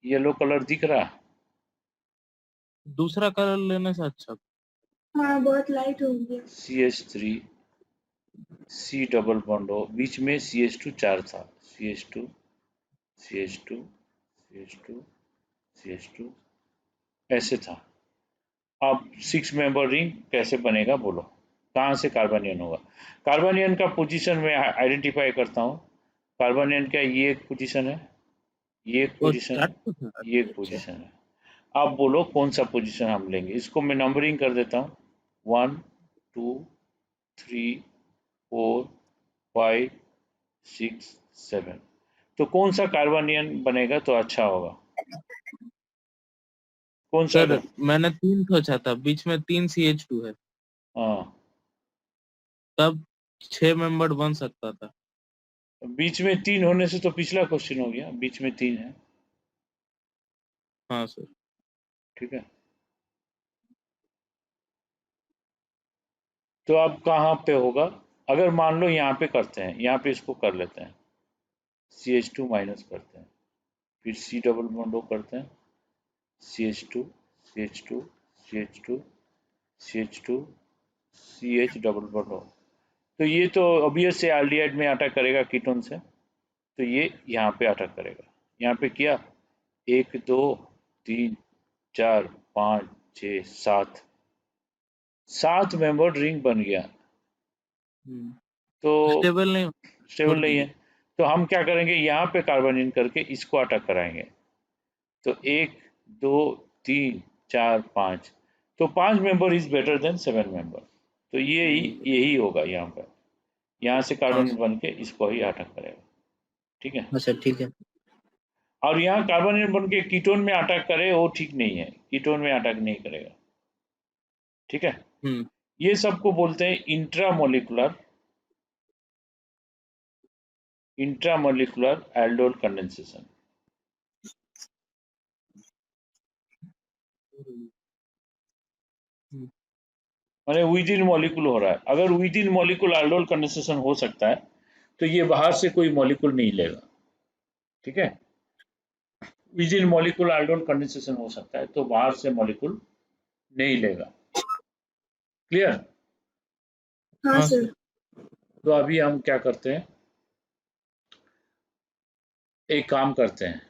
येलो कलर दिख रहा, दूसरा कलर लेने से अच्छा। हाँ बहुत लाइट हो गया। CH3 C डबल बॉन्ड हो, बीच में CH2 चार था, CH2 CH2 CH2 CH2 ऐसे था। अब 6 मेंबर रिंग कैसे बनेगा बोलो, कहाँ से कार्बोनियन होगा? कार्बोनियन का पोजीशन में आइडेंटिफाई करता हूँ। कार्बोनियन का ये एक पोजीशन है, ये एक वो पोजीशन है, चार तो था। ये एक अच्छा। पोजीशन है। आप बोलो कौन सा पोजीशन हम लेंगे। इसको मैं नंबरिंग कर देता हूँ, 1 2 3 4 5 6 7। तो कौन सा कार्बोनियन बनेगा तो अच्छा होगा, कौन सा? सर मैंने 3 सोचा था, बीच में 3 CH2 है, हाँ, तब 6 मेंबर बन सकता था। बीच में 3 होने से तो पिछला क्वेश्चन हो गया, बीच में 3 है, हाँ सर। ठीक है। तो अब कहाँ पे होगा, अगर मान लो यहाँ पे करते हैं, यहाँ पे इसको कर लेते हैं, CH2 माइनस करते हैं, फिर C डबल बॉन्ड O करते हैं, CH2 CH2 CH2 CH2 CH double bond O। तो ये तो ऑब्वियस से एल्डिहाइड में अटैक करेगा कीटोन से, तो ये यहाँ पे अटैक करेगा। यहाँ पे किया 1 2 3 4 5 6 7 मेंबर्ड रिंग बन गया। तो स्टेबल नहीं स्टेबल नहीं है, तो हम क्या करेंगे, यहाँ पे कार्बोनिन करके इसको अटैक कराएंगे। तो 1 2 3 4 5, तो 5 member is better than 7 member. तो ये यही होगा यहाँ पर, यहाँ से कार्बोनिन बन के इसको ही अटैक करेगा। ठीक है, अच्छा ठीक है। और यहाँ कार्बोनिन बन के कीटोन में अटैक करे वो ठीक नहीं है, कीटोन में अटैक नहीं करेगा। ठीक है, ये सबको बोलते हैं इंट्रामोलिकुलर एल्डोल कंडेंसेशन। माने विद इन मॉलिक्यूल हो रहा है। अगर with in molecule aldol condensation हो सकता है तो ये बाहर से कोई मॉलिक्यूल नहीं लेगा। ठीक है, with in molecule aldol condensation हो सकता है तो बाहर से मॉलिक्यूल नहीं लेगा। क्लियर? हाँ सर। तो अभी हम क्या करते हैं, एक काम करते हैं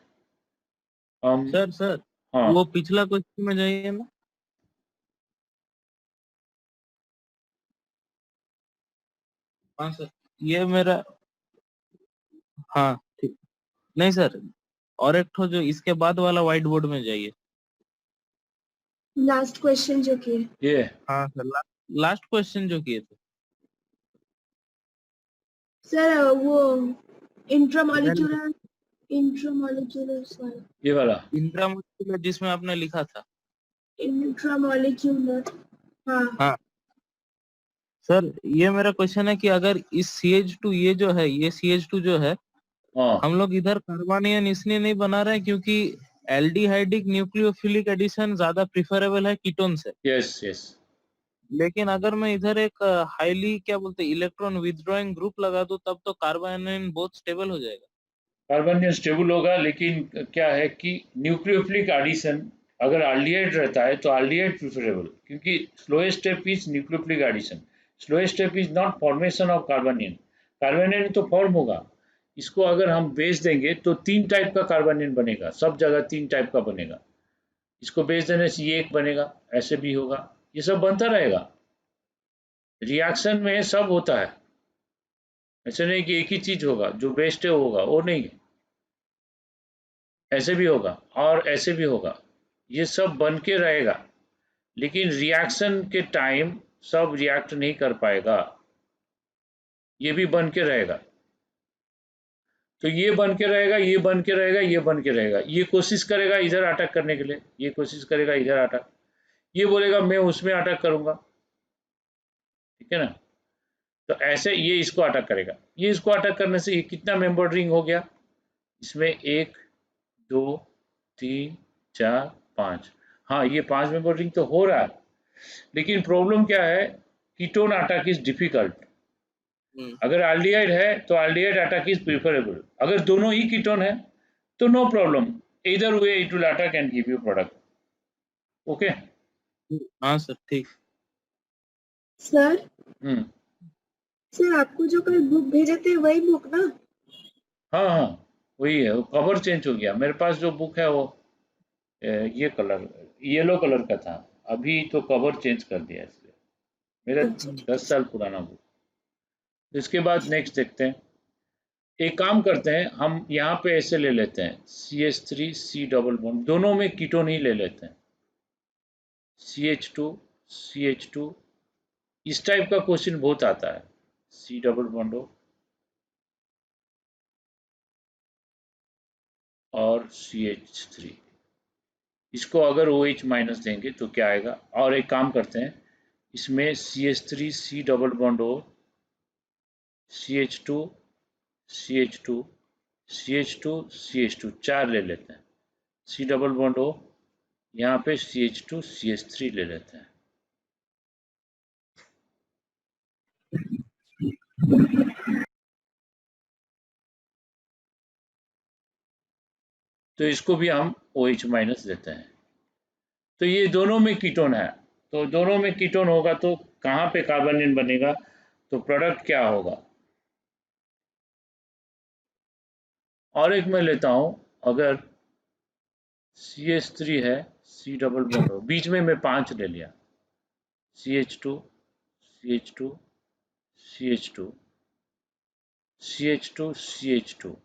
हम। सर हाँ, वो पिछला क्वेश्चन में जाइए ना। हाँ सर, ये मेरा, हाँ ठीक, नहीं सर, और एक ठो जो इसके बाद वाला व्हाइट बोर्ड में जाइए। लास्ट क्वेश्चन जो किए। ये हाँ सर, लास्ट क्वेश्चन जो किए थे सर वो इंट्रामॉलिक्यूलर सॉरी ये वाला इंट्रामोलिकुलर जिसमें आपने लिखा था। इंट्रामॉलिक्यूलर। हाँ सर ये मेरा क्वेश्चन है कि अगर इस CH2 ये जो है, ये CH2 जो है, हाँ, हम लोग इधर कार्बोनियन इसलिए नहीं बना रहे हैं क्योंकि एल्डिहाइडिक न्यूक्लियोफिलिक एडिशन ज्यादा प्रिफरेबल है कीटोन से। यस यस, लेकिन अगर मैं इधर एक हाईली क्या बोलते हैं इलेक्ट्रॉन विथड्रॉइंग ग्रुप लगा दूं तब तो कार्बोनियन बहुत स्टेबल हो जाएगा। कार्बोनियन स्टेबल होगा, लेकिन क्या है कि न्यूक्लियोफिलिक एडिशन अगर एल्डिहाइड रहता है तो एल्डिहाइड प्रिफरेबल, क्योंकि slowest step is nucleophilic addition, slowest step is not formation of carbanion. Carbanion तो फॉर्म होगा, इसको अगर हम बेच देंगे तो 3 टाइप का कार्बोनियन बनेगा, सब जगह 3 टाइप का बनेगा। इसको बेच देने से ये एक बनेगा, ऐसे भी होगा, ये सब बनता रहेगा। रिएक्शन में सब होता है, ऐसे नहीं कि एक ही चीज होगा जो बेस्ट है वो होगा, वो नहीं, ऐसे भी होगा और ऐसे भी होगा, ये सब बन के रहेगा। लेकिन रिएक्शन के टाइम सब रिएक्ट नहीं कर पाएगा, ये भी बन के रहेगा। तो ये बन के रहेगा, ये बन के रहेगा, ये बन के रहेगा, ये कोशिश करेगा इधर अटैक करने के लिए, ये कोशिश करेगा इधर अटैक, ये बोलेगा मैं उसमें अटैक करूंगा। ठीक है ना, तो ऐसे ये इसको अटैक करेगा, ये इसको अटैक करने से ये कितना मेंबर रिंग हो गया, इसमें 1 2 3 4 5, हाँ ये 5 मेंबर रिंग तो हो रहा है। लेकिन प्रॉब्लम क्या है, कीटोन अटैक इज डिफिकल्ट। अगर एल्डिहाइड है तो एल्डिहाइड अटैक इज प्रिफरेबल, अगर दोनों ही कीटोन है तो नो प्रॉब्लम, इधर way it will attack and give you product. Okay, हाँ सर ठीक। सर सर आपको जो कल बुक भेजे थे वही बुक ना? हाँ हाँ वही है, वो कवर चेंज हो गया, मेरे पास जो बुक है वो ये कलर येलो कलर का था, अभी तो कवर चेंज कर दिया इसलिए, मेरा 10 साल पुराना बुक। इसके बाद नेक्स्ट देखते हैं, एक काम करते हैं हम यहाँ पे ऐसे ले लेते हैं CH3 C डबल बॉन्ड, दोनों में कीटोन ही ले लेते हैं, CH2 CH2, इस टाइप का क्वेश्चन बहुत आता है, C डबल बॉन्ड हो और CH3, इसको अगर OH माइनस देंगे तो क्या आएगा। और एक काम करते हैं, इसमें CH3 C डबल बॉन्ड हो, CH2 CH2 CH2 CH2 4 ले लेते हैं, C डबल बॉन्ड हो, यहाँ पे CH2 CH3 ले लेते हैं। तो इसको भी हम OH माइनस देते हैं। तो ये दोनों में कीटोन है, तो दोनों में कीटोन होगा तो कहाँ पे कार्बोनियन बनेगा, तो प्रोडक्ट क्या होगा। और एक मैं लेता हूँ, अगर CH3 है, C डबल बॉन्ड हो, बीच में मैं 5 ले लिया, CH2 CH2 CH2 CH2 CH2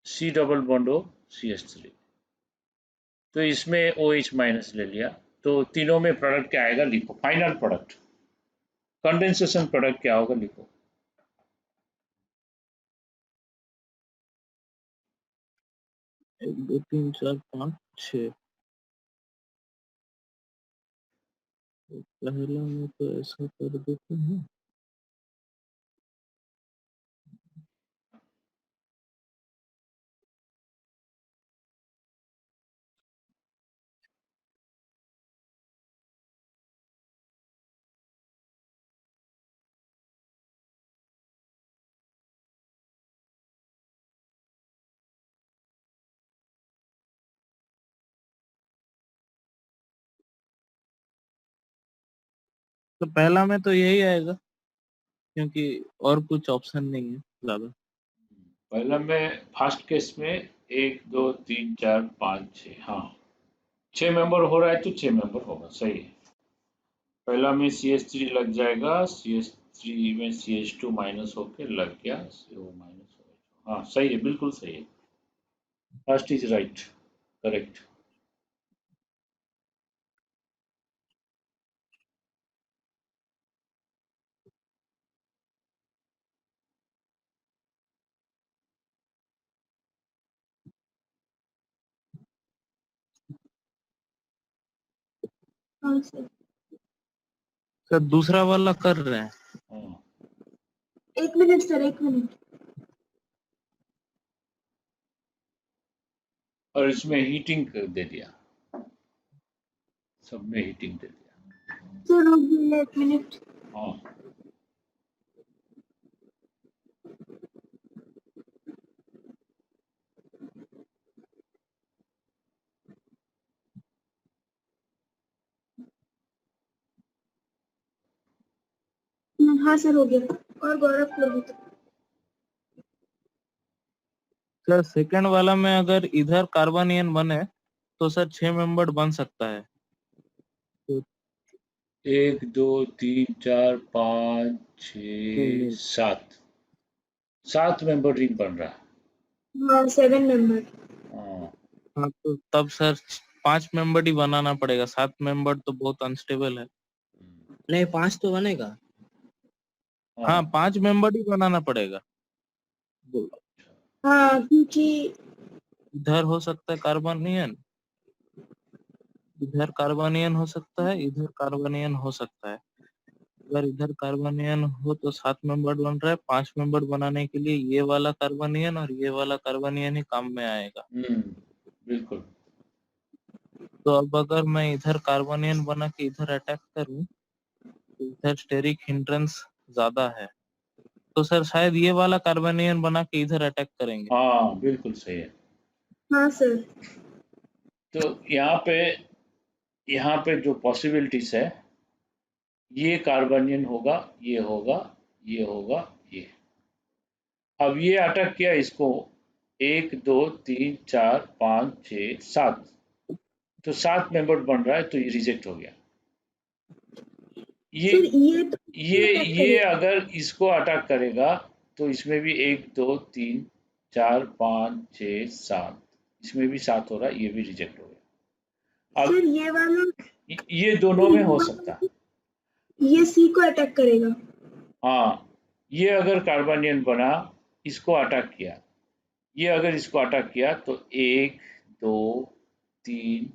C double bond हो CH3, तो इसमें OH माइनस ले लिया, तो तीनों में प्रोडक्ट क्या आएगा लिखो, फाइनल प्रोडक्ट, कंडेंसेशन प्रोडक्ट क्या होगा लिखो। 1 2 3 4 5 6। पहला में तो ऐसा कर देते हैं, तो पहला में तो यही आएगा क्योंकि और कुछ ऑप्शन नहीं है ज्यादा। पहला में फर्स्ट केस में 1 2 3 4 5 6, हाँ 6 मेंबर हो रहा है तो 6 मेंबर होगा, सही है। पहला में CH3 लग जाएगा, CH3 में CH2 माइनस होके लग गया, CO माइनस हो गया, हाँ सही है, बिल्कुल सही है, फर्स्ट इज राइट, करेक्ट। हाँ सर। सर दूसरा वाला कर रहे हैं। हाँ, 1 मिनट सर, 1 मिनट। और इसमें हीटिंग दे दिया, सब में हीटिंग दे दिया। सर रुक जाइए 1 मिनट। हाँ हाँ सर हो गया। और गौरव को भी। सर सेकंड वाला में अगर इधर कार्बोनियन बने तो सर 6 मेंबर बन सकता है। तो 1 2 3 4 5 नहीं 6 7 मेंबर रिंग बन रहा है। हाँ 7 मेंबर। हाँ हाँ, तो तब सर 5 मेंबर ही बनाना पड़ेगा, 7 मेंबर तो बहुत अनस्टेबल है। नहीं 5 तो बनेगा। हाँ 5 मेंबर ही बनाना पड़ेगा। हाँ क्योंकि इधर हो सकता है कार्बोनियन, इधर कार्बोनियन हो सकता है, इधर कार्बोनियन हो सकता है। अगर इधर कार्बोनियन हो तो 7 मेंबर बन रहा है, 5 मेंबर बनाने के लिए ये वाला कार्बोनियन और ये वाला कार्बोनियन ही काम में आएगा। बिल्कुल। तो अब अगर मैं इधर कार्बोनियन बना के इधर अटैक करूं तो इधर स्टेरिक हिंड्रेंस ज्यादा है, तो सर शायद ये वाला कार्बोनियन बना के इधर अटैक करेंगे। हाँ बिल्कुल सही है। हाँ सर। तो यहाँ पे जो पॉसिबिलिटीज है, ये कार्बोनियन होगा, ये होगा, ये होगा, ये। अब ये अटैक किया इसको, 1 2 3 4 5 6 7, तो 7 मेंबर बन रहा है, तो ये रिजेक्ट हो गया। सर ये तो ये अगर इसको अटैक करेगा तो इसमें भी 1 2 3 4 5 6 7, इसमें भी 7 हो रहा है, ये भी रिजेक्ट हो गया। अब सर ये वाला ये दोनों में हो सकता है। ये सी को अटैक करेगा। हाँ, ये अगर कार्बोनियन बना, इसको अटैक किया, ये अगर इसको अटैक किया तो 1 2 3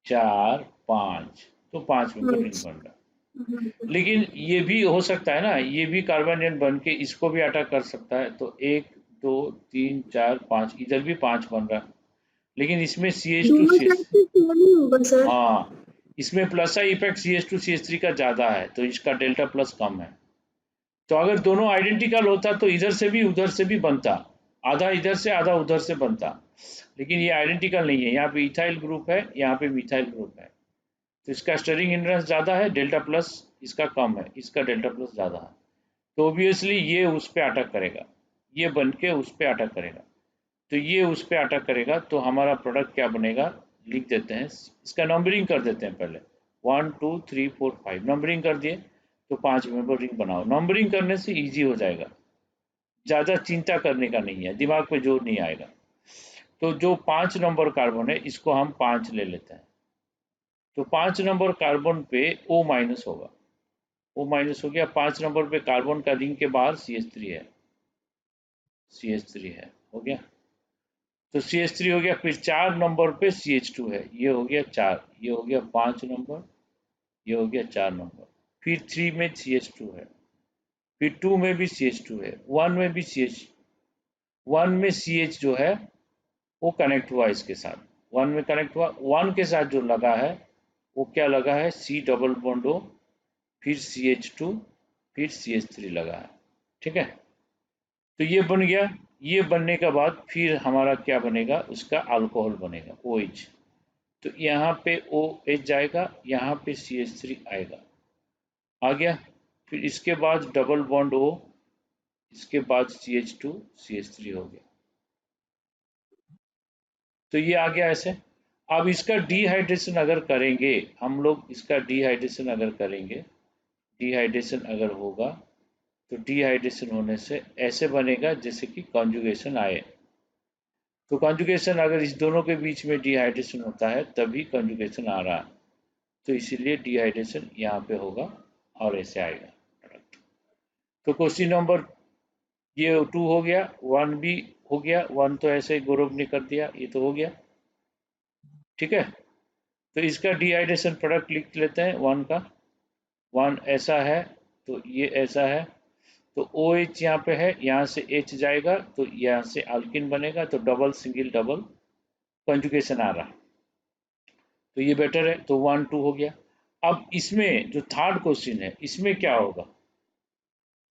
4 5, तो 5 मेंबर रिंग बन रहा। लेकिन ये भी हो सकता है ना, ये भी कार्बोनियन बन के इसको भी अटैक कर सकता है, तो 1 2 3 4 5, इधर भी 5 बन रहा, लेकिन इसमें CH2 होगा सर। हाँ, इसमें प्लस का इफेक्ट CH2 CH3 का ज्यादा है, तो इसका डेल्टा प्लस कम है। तो अगर दोनों आइडेंटिकल होता तो इधर से भी उधर से भी बनता, आधा इधर से आधा उधर से बनता, लेकिन ये आइडेंटिकल नहीं है। यहाँ पे इथाइल ग्रुप है, यहाँ पे मिथाइल ग्रुप है, तो इसका स्टरिंग हिंड्रेंस ज़्यादा है, डेल्टा प्लस इसका कम है, इसका डेल्टा प्लस ज़्यादा है, तो ऑब्वियसली ये उस पर अटैक करेगा, ये बन के उस पर अटैक करेगा, तो ये उस पर अटैक करेगा, तो हमारा प्रोडक्ट क्या बनेगा, लिख देते हैं, इसका नंबरिंग कर देते हैं पहले, 1 2 3 4 5 नंबरिंग कर दिए, तो 5 मेंबर रिंग बनाओ। नंबरिंग करने से इजी हो जाएगा, ज़्यादा चिंता करने का नहीं है, दिमाग पे जोर नहीं आएगा। तो जो 5 नंबर कार्बन है इसको हम 5 ले लेते हैं, तो 5 नंबर कार्बन पे O माइनस होगा, O माइनस हो गया। 5 नंबर पे कार्बन का रिंग के बाहर CH3 है, CH3 है, हो गया, तो CH3 हो गया। फिर 4 नंबर पे CH2 है, ये हो गया 4, ये हो गया 5 नंबर, ये हो गया 4 नंबर। फिर 3 में CH2 है, फिर 2 में भी CH2 है, 1 में भी CH1 में CH जो है वो कनेक्ट हुआ इसके साथ, 1 में कनेक्ट हुआ, 1 के साथ जो लगा है वो क्या लगा है, C डबल बॉन्ड O, फिर CH2, फिर CH3 लगा है, ठीक है। तो ये बन गया, ये बनने के बाद फिर हमारा क्या बनेगा, उसका अल्कोहल बनेगा OH, तो यहाँ पे OH जाएगा, यहाँ पे CH3 आएगा, आ गया। फिर इसके बाद डबल बॉन्ड O, इसके बाद CH2 CH3 हो गया, तो ये आ गया ऐसे। अब इसका डिहाइड्रेशन अगर करेंगे हम लोग, इसका डिहाइड्रेशन अगर करेंगे, डिहाइड्रेशन अगर होगा तो डिहाइड्रेशन होने से ऐसे बनेगा जैसे कि कॉन्जुगेशन आए, तो कॉन्जुगेशन अगर इस दोनों के बीच में डिहाइड्रेशन होता है तभी कॉन्जुगेशन आ रहा है, तो इसीलिए डिहाइड्रेशन यहाँ पे होगा और ऐसे आएगा प्रोडक्ट। तो क्वेश्चन नंबर ये 2 हो गया, 1 भी हो गया, 1 तो ऐसे गौरव ने कर दिया, ये तो हो गया, ठीक है। तो इसका डिहाइड्रेशन प्रोडक्ट लिख लेते हैं 1 का, 1 ऐसा है, तो ये ऐसा है, तो OH यहाँ पे है, यहाँ से H जाएगा, तो यहाँ से अल्किन बनेगा, तो डबल सिंगल डबल कंजुगेशन आ रहा, तो ये बेटर है, तो 1 2 हो गया। अब इसमें जो थर्ड क्वेश्चन है इसमें क्या होगा,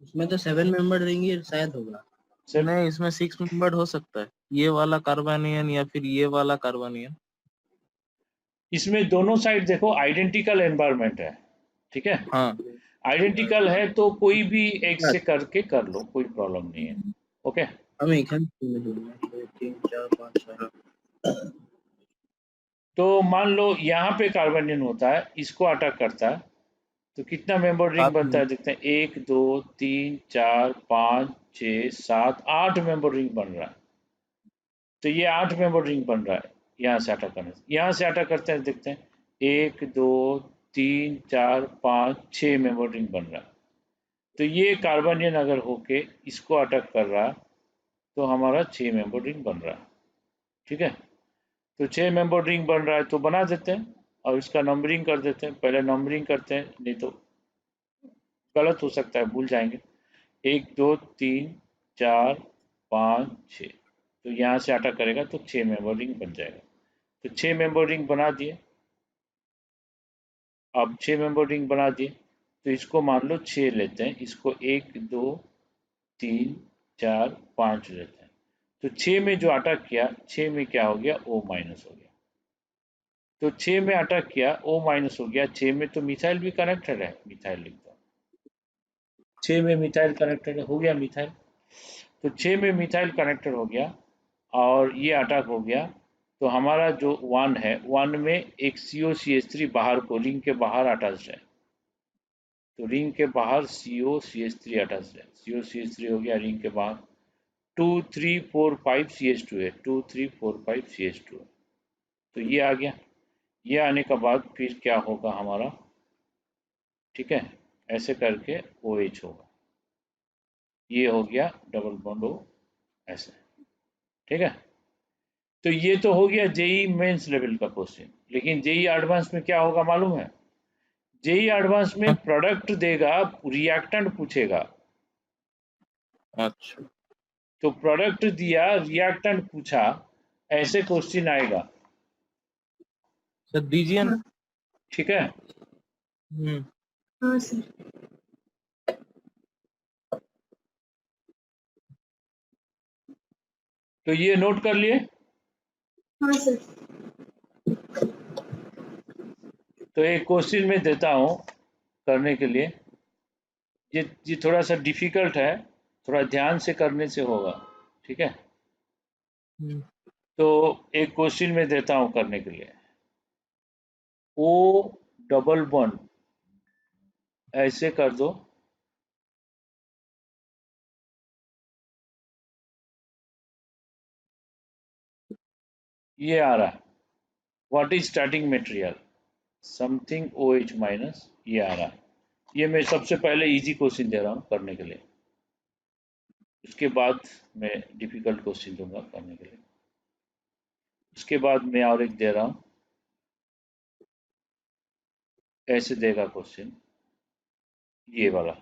उसमें तो 7 मेंबर रिंग शायद होगा। सर नहीं, इसमें 6 मेंबर हो सकता है, ये वाला कार्बोनियन या फिर ये वाला कार्बोनियन। इसमें दोनों साइड देखो आइडेंटिकल एनवायरनमेंट है, ठीक है, हाँ, आइडेंटिकल है तो कोई भी एक से करके कर लो, कोई प्रॉब्लम नहीं है, ओके। हम एक हम 3 4 5 6। तो मान लो यहाँ पे कार्बोनियन होता है, इसको अटैक करता है, तो कितना मेंबर रिंग 7 बनता है, देखते हैं, 1 2 3 4 5 6 7 8 मेंबर रिंग बन रहा है, तो ये 8 मेंबर रिंग बन रहा है यहाँ से अटैक करने से। यहाँ से अटैक करते हैं, देखते हैं, 1 2 3 4 5 6 मेंबर रिंग बन रहा है, तो ये कार्बोनियन अगर होके इसको अटैक कर रहा है तो हमारा 6 मेंबर रिंग बन रहा है, ठीक है। तो 6 मेंबर रिंग बन रहा है तो बना देते हैं और इसका नंबरिंग कर देते हैं, पहले नंबरिंग करते हैं, नहीं तो गलत हो सकता है, भूल जाएंगे। 1 2 3 4 5 6, तो यहाँ से अटैक करेगा तो 6 मेंबर रिंग बन जाएगा, तो 6 मेंबर रिंग बना दिए। अब 6 मेंबर रिंग बना दिए, तो इसको मान लो 6 लेते हैं, इसको 1 2 3 4 5 लेते हैं, तो 6 में जो अटैक किया, 6 में क्या हो गया, O माइनस हो गया, तो 6 में अटैक किया, O माइनस हो गया। 6 में तो मिथाइल भी कनेक्टेड है, मिथाइल लिख दो, 6 में मिथाइल कनेक्टेड हो गया, मिथाइल, तो 6 में मिथाइल कनेक्टेड हो गया और ये अटैक हो गया, तो हमारा जो 1 है, 1 में एक COCH3 बाहर को, रिंग के बाहर अटैच है, तो रिंग के बाहर COCH3 अटैच है, COCH3 हो गया रिंग के बाहर। 2 3 4 5 CH2 है, 2 3 4 5 CH2 है, तो ये आ गया। ये आने के बाद फिर क्या होगा हमारा, ठीक है, ऐसे करके OH होगा, ये हो गया डबल बॉन्ड O, ऐसे, ठीक है। तो ये तो हो गया जेई मेंस लेवल का क्वेश्चन, लेकिन जेई एडवांस में क्या होगा मालूम है, जेई एडवांस में हाँ, प्रोडक्ट देगा, रिएक्टेंट पूछेगा, अच्छा तो प्रोडक्ट दिया, रिएक्टेंट पूछा, ऐसे क्वेश्चन आएगा, सर दीजिए ना। हाँ ठीक है। हम्म। हाँ सर। तो ये नोट कर लिए। हाँ सर। तो एक क्वेश्चन में देता हूँ करने के लिए। ये थोड़ा सा डिफिकल्ट है, थोड़ा ध्यान से करने से होगा, ठीक है। हम्म, तो एक क्वेश्चन में देता हूँ करने के लिए। ओ डबल बॉन्ड ऐसे कर दो, ये आ रहा है। What is starting material something O H minus, ये आ रहा है। ये मैं सबसे पहले इजी क्वेश्चन दे रहा हूँ करने के लिए, उसके बाद मैं डिफिकल्ट क्वेश्चन दूंगा करने के लिए। उसके बाद मैं और एक दे रहा हूँ, ऐसे देगा क्वेश्चन ये वाला।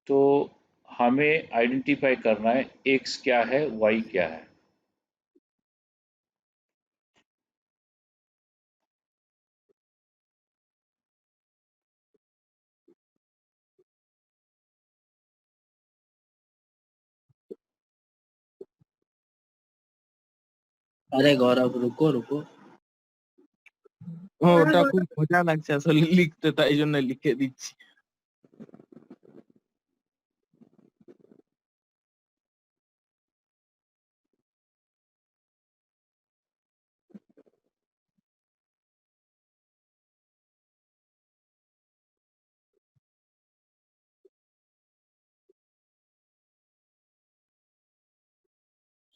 तो हमें आइडेंटिफाई करना है एक्स क्या है, वाई क्या है। अरे गौरव रुको रुको। हाँ ওটা খুব गौरव। মজা লাগছে আসলে লিখতে, তাই জন্য লিখে দিচ্ছি।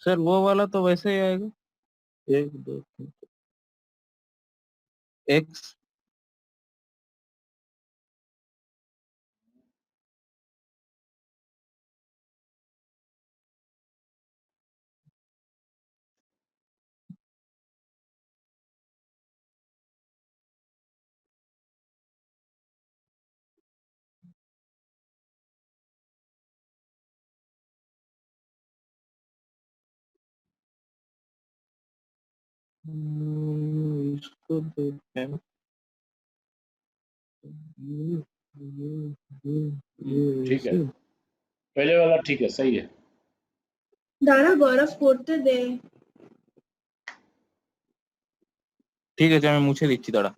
सर वो वाला तो वैसे ही आएगा, 1 2 3 एक्स। इसको देखते हैं। ये ठीक है, ऐसे। पहले वाला ठीक है, सही है। दादा गौरव পড়তে দে। ঠিক আছে আমি মুছে দিচ্ছি, দাঁড়া।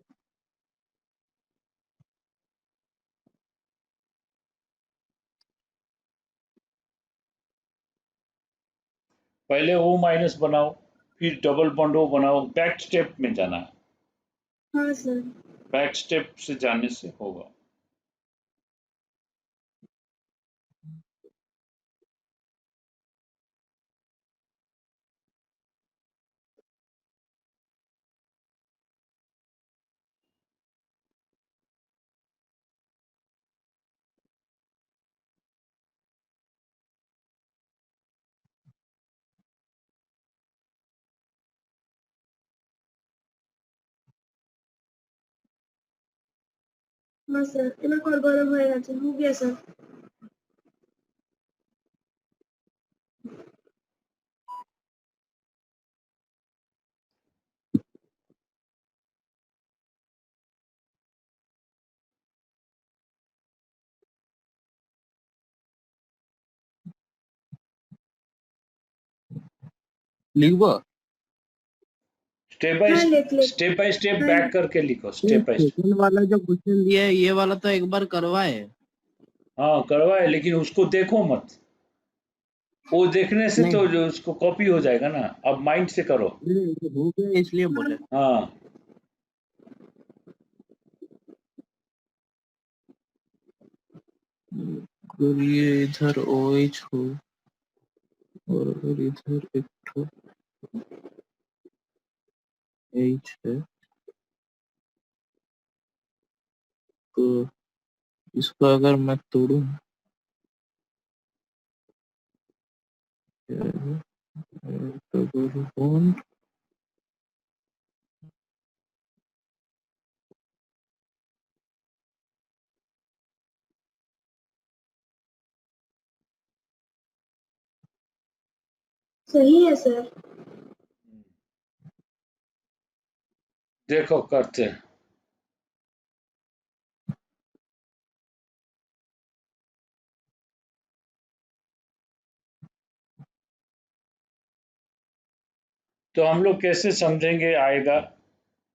पहले ओ माइनस बनाओ, फिर डबल बॉन्ड ओ बनाओ, बैक स्टेप में जाना है। हाँ सर। बैक स्टेप से जाने से होगा। हाँ सर, এবার কর গরম হয়ে গেছে, हो गया सर। लिखबो। स्टेप बाय हाँ लिख ले। स्टेप हाँ बैक लिख। करके लिखो, ये स्टेप बाय स्टेप। सेकंड वाला जो क्वेश्चन दिया है ये वाला तो एक बार करवाए। हाँ करवाए, लेकिन उसको देखो मत। वो देखने से नहीं तो जो उसको कॉपी हो जाएगा ना, अब माइंड से करो। नहीं, हो गया इसलिए बोले। हाँ अगर ये इधर ओ एच हो और अगर इधर एक ठो एच है, तो इसको अगर मैं तोड़ूं, डबल बॉन्ड सही है सर। देखो करते हैं। तो हम लोग कैसे समझेंगे आएगा?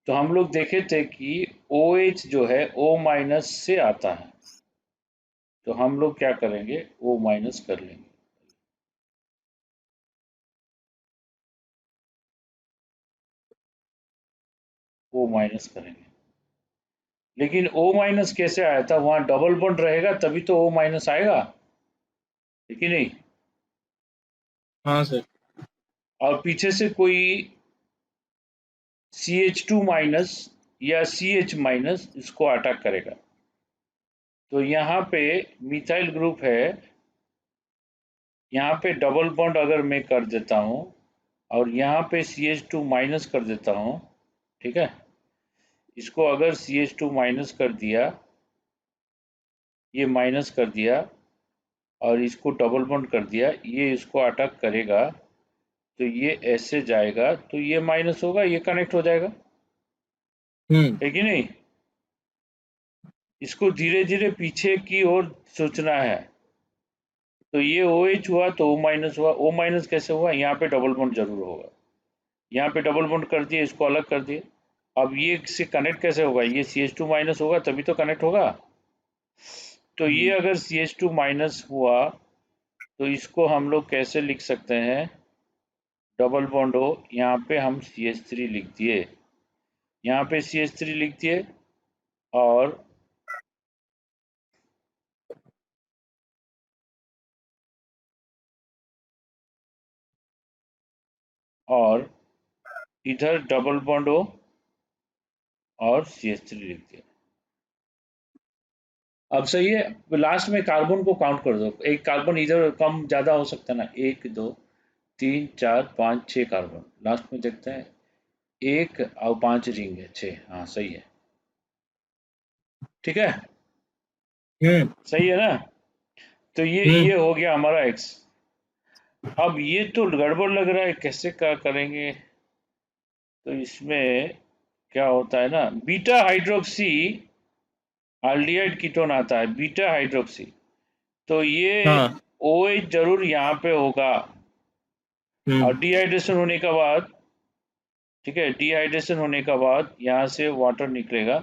तो हम लोग देखे थे कि OH जो है O माइनस से आता है, तो हम लोग क्या करेंगे, O माइनस कर लेंगे। O माइनस करेंगे, लेकिन O माइनस कैसे आया था? वहां डबल बॉन्ड रहेगा तभी तो O माइनस आएगा, है कि नहीं? हाँ सर। और पीछे से कोई CH2 माइनस या CH माइनस इसको अटैक करेगा। तो यहाँ पे मिथाइल ग्रुप है, यहाँ पे डबल बॉन्ड अगर मैं कर देता हूँ और यहाँ पे CH2 माइनस कर देता हूँ, ठीक है, इसको अगर CH2 माइनस कर दिया, ये माइनस कर दिया और इसको डबल बॉन्ड कर दिया, ये इसको अटैक करेगा, तो ये ऐसे जाएगा, तो ये माइनस होगा, ये कनेक्ट हो जाएगा, है कि नहीं? इसको धीरे धीरे पीछे की ओर सोचना है। तो ये OH हुआ तो O माइनस हुआ। O माइनस कैसे हुआ? यहाँ पे डबल बॉन्ड जरूर होगा, यहाँ पे डबल बॉन्ड कर दिए, इसको अलग कर दिए। अब ये से कनेक्ट कैसे होगा? ये CH2 माइनस होगा तभी तो कनेक्ट होगा। तो ये अगर CH2 माइनस हुआ तो इसको हम लोग कैसे लिख सकते हैं? डबल बॉन्ड हो, यहाँ पे हम CH3 लिख दिए, यहाँ पे CH3 लिख दिए, और इधर डबल बॉन्ड हो और CH3 लिख दिया। अब सही है। लास्ट में कार्बन को काउंट कर दो, एक कार्बन इधर कम ज्यादा हो सकता है ना, 1 2 3 4 5 6 कार्बन, लास्ट में देखते हैं, 1 और 5 रिंग है, 6, हाँ सही है, ठीक है, सही है ना? तो ये हो गया हमारा X। अब ये तो गड़बड़ लग रहा है, कैसे क्या करेंगे? तो इसमें क्या होता है ना, बीटा हाइड्रोक्सी एल्डिहाइड कीटोन आता है, बीटा हाइड्रोक्सी, तो ये हाँ। OH जरूर यहाँ पे होगा, और डिहाइड्रेशन होने के बाद, ठीक है, डिहाइड्रेशन होने के बाद यहाँ से वाटर निकलेगा,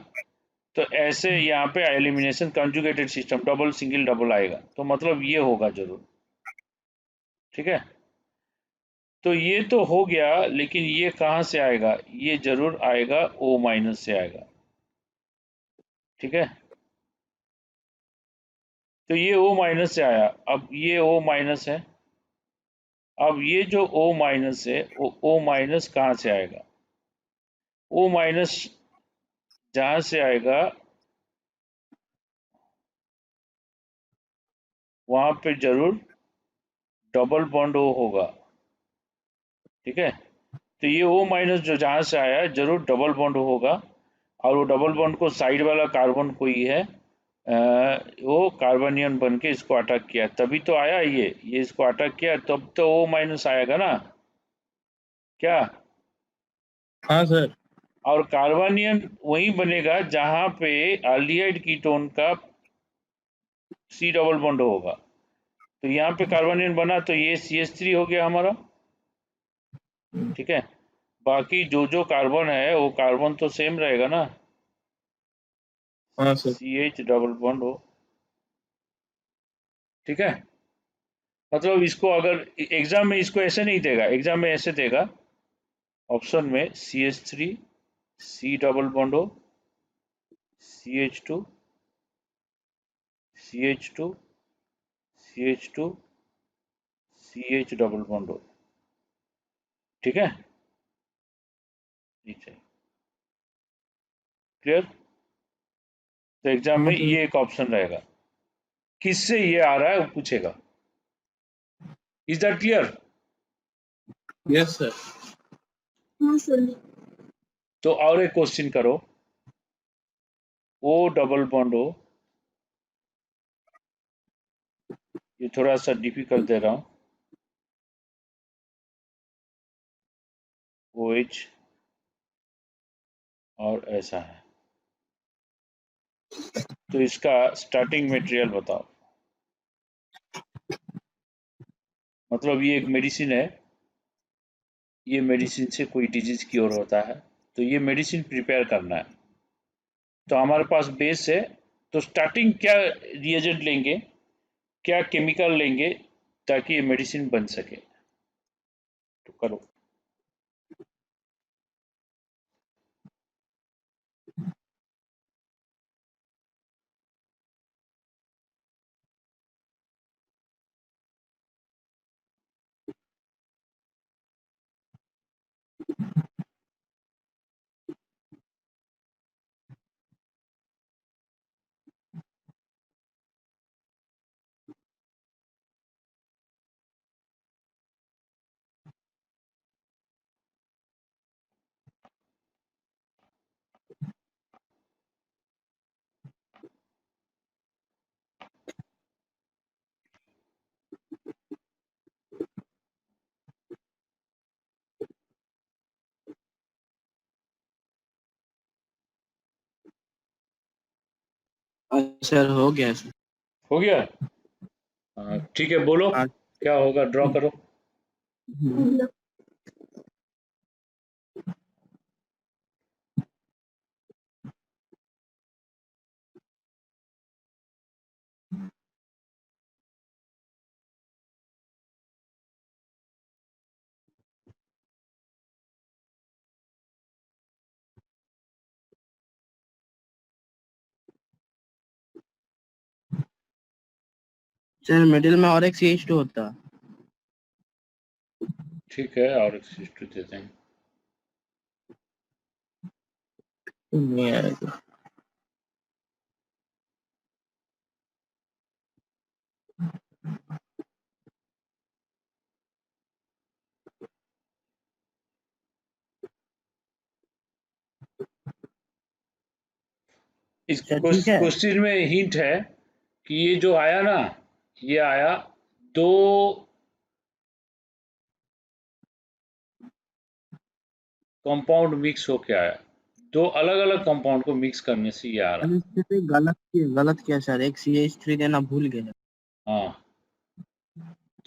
तो ऐसे यहाँ पे elimination conjugated system, double single double आएगा, तो मतलब ये होगा जरूर, ठीक है। तो ये तो हो गया, लेकिन ये कहाँ से आएगा? ये जरूर आएगा O माइनस से आएगा, ठीक है। तो ये O माइनस से आया, अब ये O माइनस है, अब ये जो O माइनस है, वो O माइनस कहाँ से आएगा? O माइनस जहां से आएगा वहां पे जरूर डबल बॉन्ड O होगा, ठीक है। तो ये O माइनस जो जहां से आया है जरूर डबल बॉन्ड होगा, और वो डबल बॉन्ड को साइड वाला कार्बन कोई है, वो कार्बनियन बन के इसको अटैक किया, तभी तो आया ये इसको अटैक किया, तब तो O माइनस आएगा ना, क्या? हाँ सर। और कार्बनियन वही बनेगा जहां पे एल्डिहाइड कीटोन का C डबल बॉन्ड होगा, तो यहाँ पे कार्बनियन बना, तो ये CH3 हो गया हमारा, ठीक है। बाकी जो जो कार्बन है वो कार्बन तो सेम रहेगा ना, हाँ सर। CH डबल बॉन्ड हो, ठीक है। मतलब इसको अगर एग्जाम में इसको ऐसे नहीं देगा, एग्जाम में ऐसे देगा, ऑप्शन में CH3 C डबल बॉन्ड हो, CH2 CH2 CH2 CH double bond हो, ठीक है, नीचे, क्लियर? तो एग्जाम में ये एक ऑप्शन रहेगा, किससे ये आ रहा है वो पूछेगा। Is that clear? Yes sir. हाँ सर। तो और एक क्वेश्चन करो, O डबल बॉन्ड हो, ये थोड़ा सा डिफिकल्ट दे रहा हूं, OH और ऐसा है, तो इसका स्टार्टिंग मटेरियल बताओ। मतलब ये एक मेडिसिन है, ये मेडिसिन से कोई डिजीज क्योर होता है, तो ये मेडिसिन प्रिपेयर करना है। तो हमारे पास बेस है, तो स्टार्टिंग क्या रिएजेंट लेंगे, क्या केमिकल लेंगे ताकि ये मेडिसिन बन सके, तो करो। सर हो गया सर। हो गया? हाँ ठीक है, बोलो हाँ। क्या होगा, ड्रॉ करो। सर मिडिल में और एक CH2 होता। ठीक है, और एक सिस्टू देते हैं। नहीं आएगा। इस सर ठीक है। क्वेश्चन में हिंट है कि ये जो आया ना, ये आया दो कंपाउंड मिक्स होके आया, दो अलग अलग कंपाउंड को मिक्स करने से ये आ रहा। इससे गलत किया सर, एक CH3 देना भूल गए। हाँ,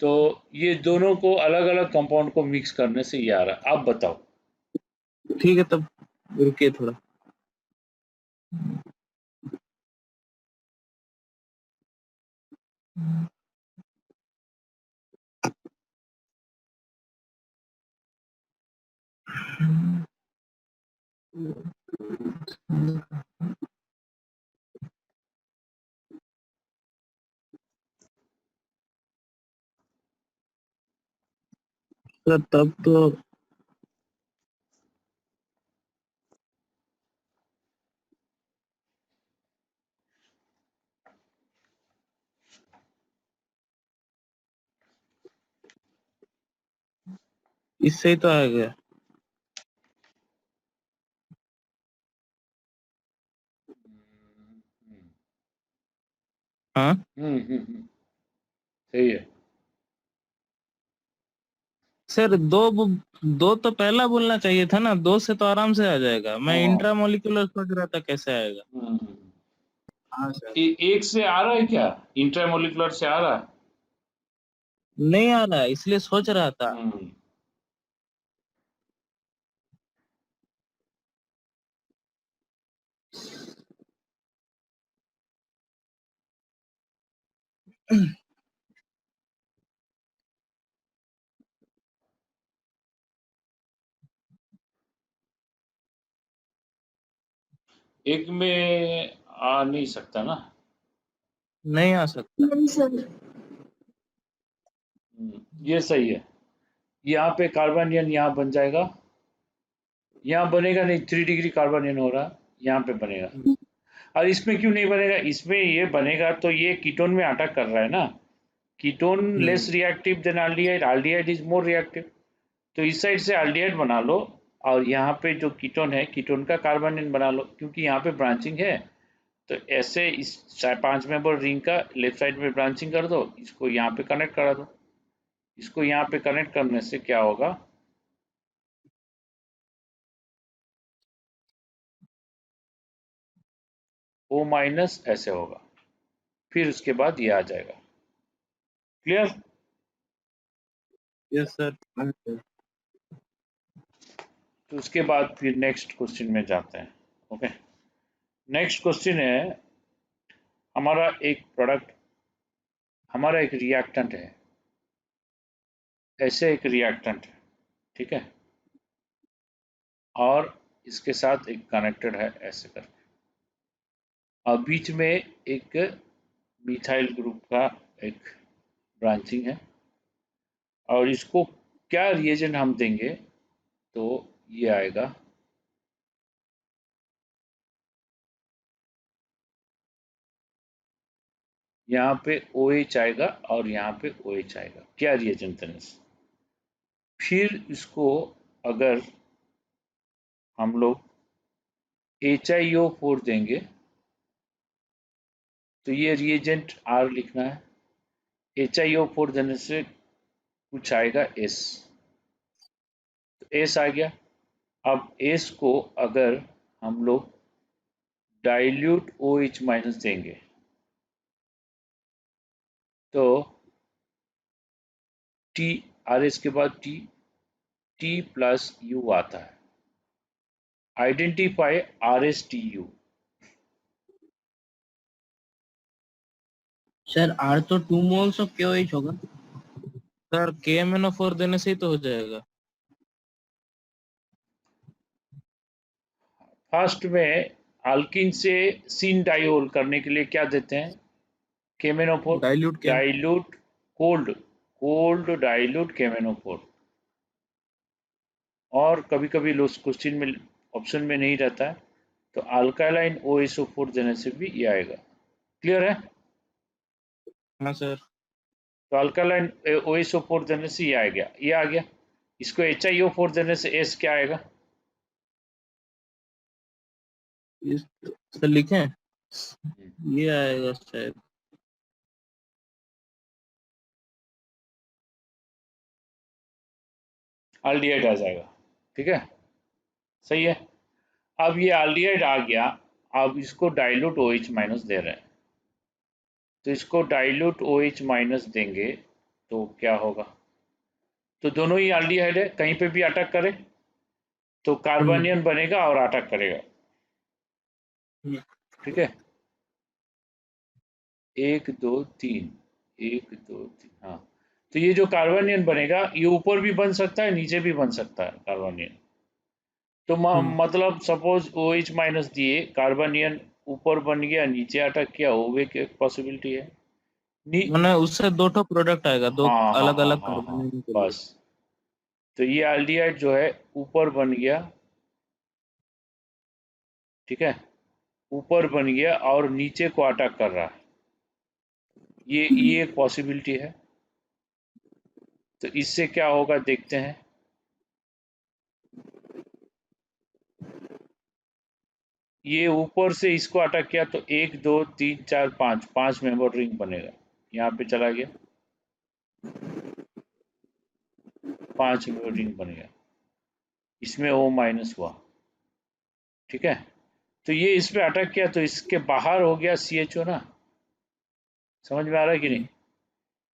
तो ये दोनों को अलग अलग कंपाउंड को मिक्स करने से ये आ रहा। आप बताओ। ठीक है, तब रुकिए थोड़ा। सर तब तो इससे ही तो आ गया। हाँ सही है। सर, दो तो पहला बोलना चाहिए था ना, दो से तो आराम से आ जाएगा। मैं हाँ। इंट्रामोलिकुलर सोच रहा था कैसे आएगा। हाँ सर। एक से आ रहा है क्या, इंट्रामोलिकुलर से आ रहा है? नहीं आ रहा, इसलिए सोच रहा था। हम्म, एक में आ नहीं सकता ना। नहीं आ सकता। नहीं सर। ये सही है। यहाँ पे कार्बनियन यहाँ बन जाएगा, यहाँ बनेगा नहीं, 3 डिग्री कार्बनियन हो रहा, यहाँ पे बनेगा। और इसमें क्यों नहीं बनेगा, इसमें ये बनेगा तो ये कीटोन में अटैक कर रहा है ना। Ketone less reactive than aldehyde, aldehyde is more reactive. तो इस साइड से एल्डिहाइड बना लो, और यहाँ पे जो कीटोन है, कीटोन का कार्बनियन बना लो, क्योंकि यहाँ पे ब्रांचिंग है। तो ऐसे इस 5 मेंबर रिंग का लेफ्ट साइड में ब्रांचिंग कर दो, इसको यहाँ पे कनेक्ट करा दो। इसको यहाँ पे कनेक्ट करने से क्या होगा, O- ऐसे होगा, फिर उसके बाद ये आ जाएगा। क्लियर? Yes sir. तो उसके बाद फिर नेक्स्ट क्वेश्चन में जाते हैं। ओके, नेक्स्ट क्वेश्चन है, हमारा एक प्रोडक्ट, हमारा एक रिएक्टेंट है, ऐसे एक रिएक्टेंट है, ठीक है, और इसके साथ एक कनेक्टेड है ऐसे करके, और बीच में एक मिथाइल ग्रुप का एक ब्रांचिंग है, और इसको क्या रिएजेंट हम देंगे तो ये आएगा यहाँ पे OH आएगा और यहाँ पे OH आएगा, क्या रिएजेंट देने से। फिर इसको अगर हम लोग HiO4 देंगे तो ये रिएजेंट R लिखना है, HiO4 देने से कुछ आएगा S, तो S आ गया। अब S को अगर हम लोग डाइल्यूट OH माइनस देंगे तो T, RS के बाद T प्लस U आता है, आइडेंटिफाई RSTU। सर R तो 2 मोल्स ऑफ KOH होगा। सर KMnO4 देने से ही तो हो जाएगा। फर्स्ट में अल्किन से सिन डाइओल करने के लिए क्या देते हैं, KMnO4, डाइल्यूट के डाइल्यूट कोल्ड डाइल्यूट KMnO4, और कभी कभी लोग क्वेश्चन में ऑप्शन में नहीं रहता है तो अल्कालाइन OSO4 देने से भी ये आएगा। क्लियर है? हाँ सर। तो अल्कालाइन OSO4 देने से ये आ गया, ये आ गया। इसको HiO4 देने से S क्या आएगा, इस सर लिखें, ये आएगा शायद एल्डिहाइड आ जाएगा, ठीक है, सही है। अब ये एल्डिहाइड आ गया, अब इसको डाइल्यूट OH माइनस दे रहे हैं, तो इसको डाइल्यूट OH माइनस देंगे तो क्या होगा, तो दोनों ही एल्डिहाइड है, कहीं पे भी अटैक करे तो कार्बोनियन बनेगा और अटैक करेगा, ठीक है, 1 2 3, 1 2 3, हाँ। तो ये जो कार्बोनियन बनेगा ये ऊपर भी बन सकता है, नीचे भी बन सकता है कार्बोनियन। तो मतलब सपोज OH माइनस दिए, कार्बोनियन ऊपर बन गया, नीचे अटैक किया, वो भी एक पॉसिबिलिटी है। मैंने उससे दो ठो प्रोडक्ट आएगा, दो हाँ हाँ अलग हाँ अलग हाँ हाँ, कार्बन के लिए। बस। तो ये एल्डिहाइड जो है ऊपर बन गया, ठीक है, ऊपर बन गया और नीचे को अटैक कर रहा है, ये एक पॉसिबिलिटी है। तो इससे क्या होगा देखते हैं, ये ऊपर से इसको अटैक किया तो 1 2 3 4 5, 5 मेंबर रिंग बनेगा, यहाँ पे चला गया, 5 मेंबर रिंग बन गया, इसमें O माइनस हुआ, ठीक है। तो ये इस पे अटैक किया तो इसके बाहर हो गया CHO ना, समझ में आ रहा है कि नहीं,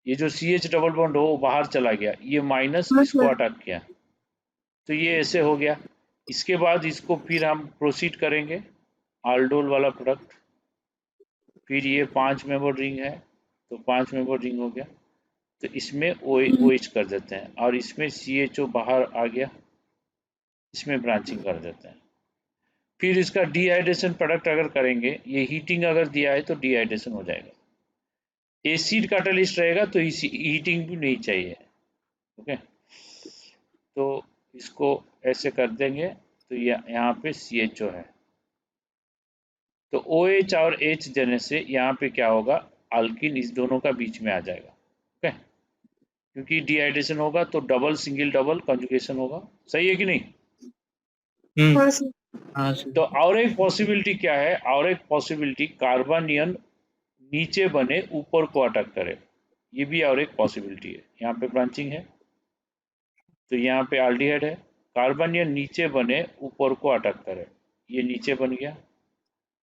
ये जो CH डबल बॉन्ड हो वो बाहर चला गया, ये माइनस हाँ इसको सर। अटैक किया, तो ये ऐसे हो गया। इसके बाद इसको फिर हम प्रोसीड करेंगे, आल्डोल वाला प्रोडक्ट, फिर ये 5 मेंबर रिंग है तो 5 मेंबर रिंग हो गया, तो इसमें OH कर देते हैं और इसमें CHO बाहर आ गया, इसमें ब्रांचिंग कर देते हैं। फिर इसका डिहाइड्रेशन प्रोडक्ट अगर करेंगे, ये हीटिंग अगर दिया है तो डिहाइड्रेशन हो जाएगा, एसिड कैटलिस्ट रहेगा तो इसी हीटिंग भी नहीं चाहिए, ओके। तो इसको ऐसे कर देंगे तो ये यहाँ पे CHO है, तो OH और H देने से यहाँ पे क्या होगा, अल्किन इस दोनों का बीच में आ जाएगा, ओके, क्योंकि डिहाइड्रेशन होगा तो डबल सिंगल डबल कंजुगेशन होगा, सही है कि नहीं। हाँ सर। हाँ तो सर। और एक पॉसिबिलिटी क्या है, और एक पॉसिबिलिटी कार्बोनियन नीचे बने ऊपर को अटैक करे, ये भी और एक पॉसिबिलिटी है। यहाँ पे ब्रांचिंग है तो यहाँ पे एल्डिहाइड है, कार्बोनियन नीचे बने ऊपर को अटैक करे, ये नीचे बन गया।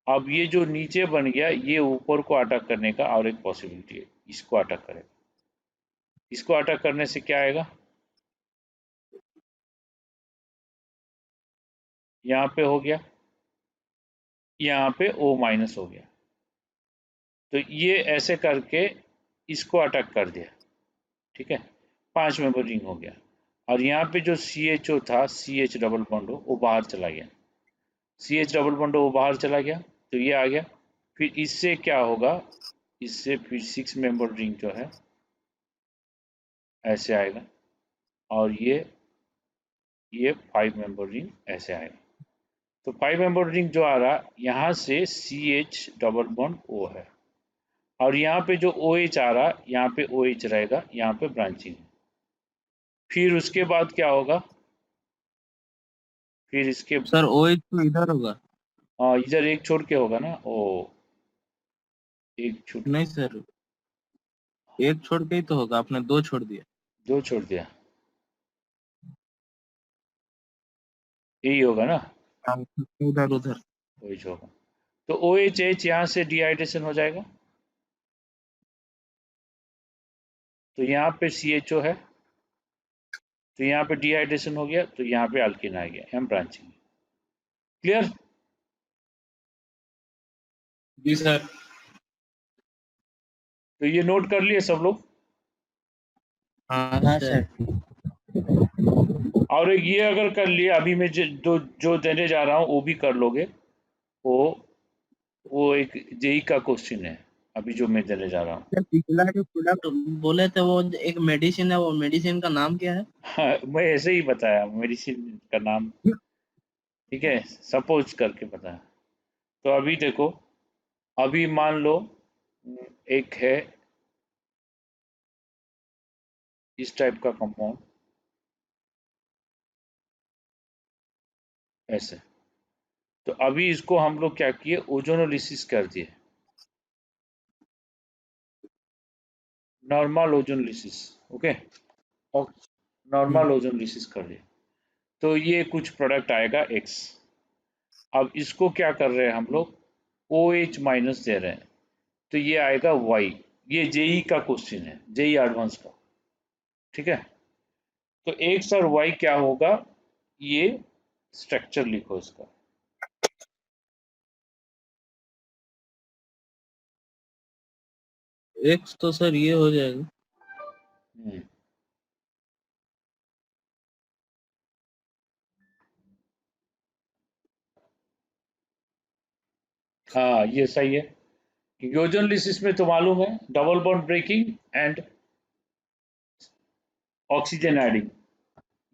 अब ये जो नीचे बन गया ये ऊपर को अटैक करने का और एक पॉसिबिलिटी है, इसको अटैक करे, इसको अटैक करने से क्या आएगा, यहाँ पे हो गया, यहाँ पे O माइनस हो गया। तो ये ऐसे करके इसको अटैक कर दिया, ठीक है, 5 मेंबर रिंग हो गया। और यहाँ पे जो CHO था, CH डबल बॉन्ड वो बाहर चला गया, CH डबल बॉन्ड वो बाहर चला गया, तो ये आ गया। फिर इससे क्या होगा, इससे फिर 6 मेंबर रिंग जो है ऐसे आएगा, और ये 5 मेंबर रिंग ऐसे आएगा। तो 5 मेंबर रिंग जो आ रहा, यहाँ से CH डबल बॉन्ड O है, और यहाँ पे जो OH आ रहा, यहाँ पे OH रहेगा, यहाँ पे ब्रांचिंग। फिर उसके बाद क्या होगा, फिर इसके सर OH तो इधर होगा। इधर एक छोड़ के होगा ना, एक छोड़, नहीं सर, एक छोड़ के ही तो होगा, आपने 2 छोड़ दिया। 2 छोड़ दिया, यही होगा ना, हाँ, उधर उधर। OH होगा। तो OH यहाँ से डिहाइड्रेशन हो जाएगा, तो यहाँ पे CHO है, तो यहाँ पे डिहाइड्रेशन हो गया, तो यहाँ पे अल्किन आ गया, M ब्रांचिंग। क्लियर? जी सर। तो ये नोट कर लिए सब लोग। हाँ सर। और एक ये अगर कर लिए, अभी मैं जो देने जा रहा हूँ वो भी कर लोगे। वो एक जेई का क्वेश्चन है अभी जो मैं देने जा रहा हूँ। सर पिछला जो प्रोडक्ट बोले थे वो एक मेडिसिन है, वो मेडिसिन का नाम क्या है? हाँ, मैं ऐसे ही बताया मेडिसिन का नाम, ठीक है, सपोज करके बताया। तो अभी देखो, अभी मान लो एक है इस टाइप का कंपाउंड ऐसे, तो अभी इसको हम लोग क्या किए, ओजोनोलिसिस कर दिए, normal ozonolysis, okay, normal ozonolysis कर दिए। तो ये कुछ प्रोडक्ट आएगा X। अब इसको क्या कर रहे हैं हम लोग, OH माइनस दे रहे हैं, तो ये आएगा Y। ये जेई का क्वेश्चन है, जेई एडवांस का, ठीक है। तो X और Y क्या होगा, ये स्ट्रक्चर लिखो इसका। X तो सर ये हो जाएगा। हाँ ये सही है, क्योंकि ओजोनोलिसिस में तो मालूम है double bond breaking and oxygen adding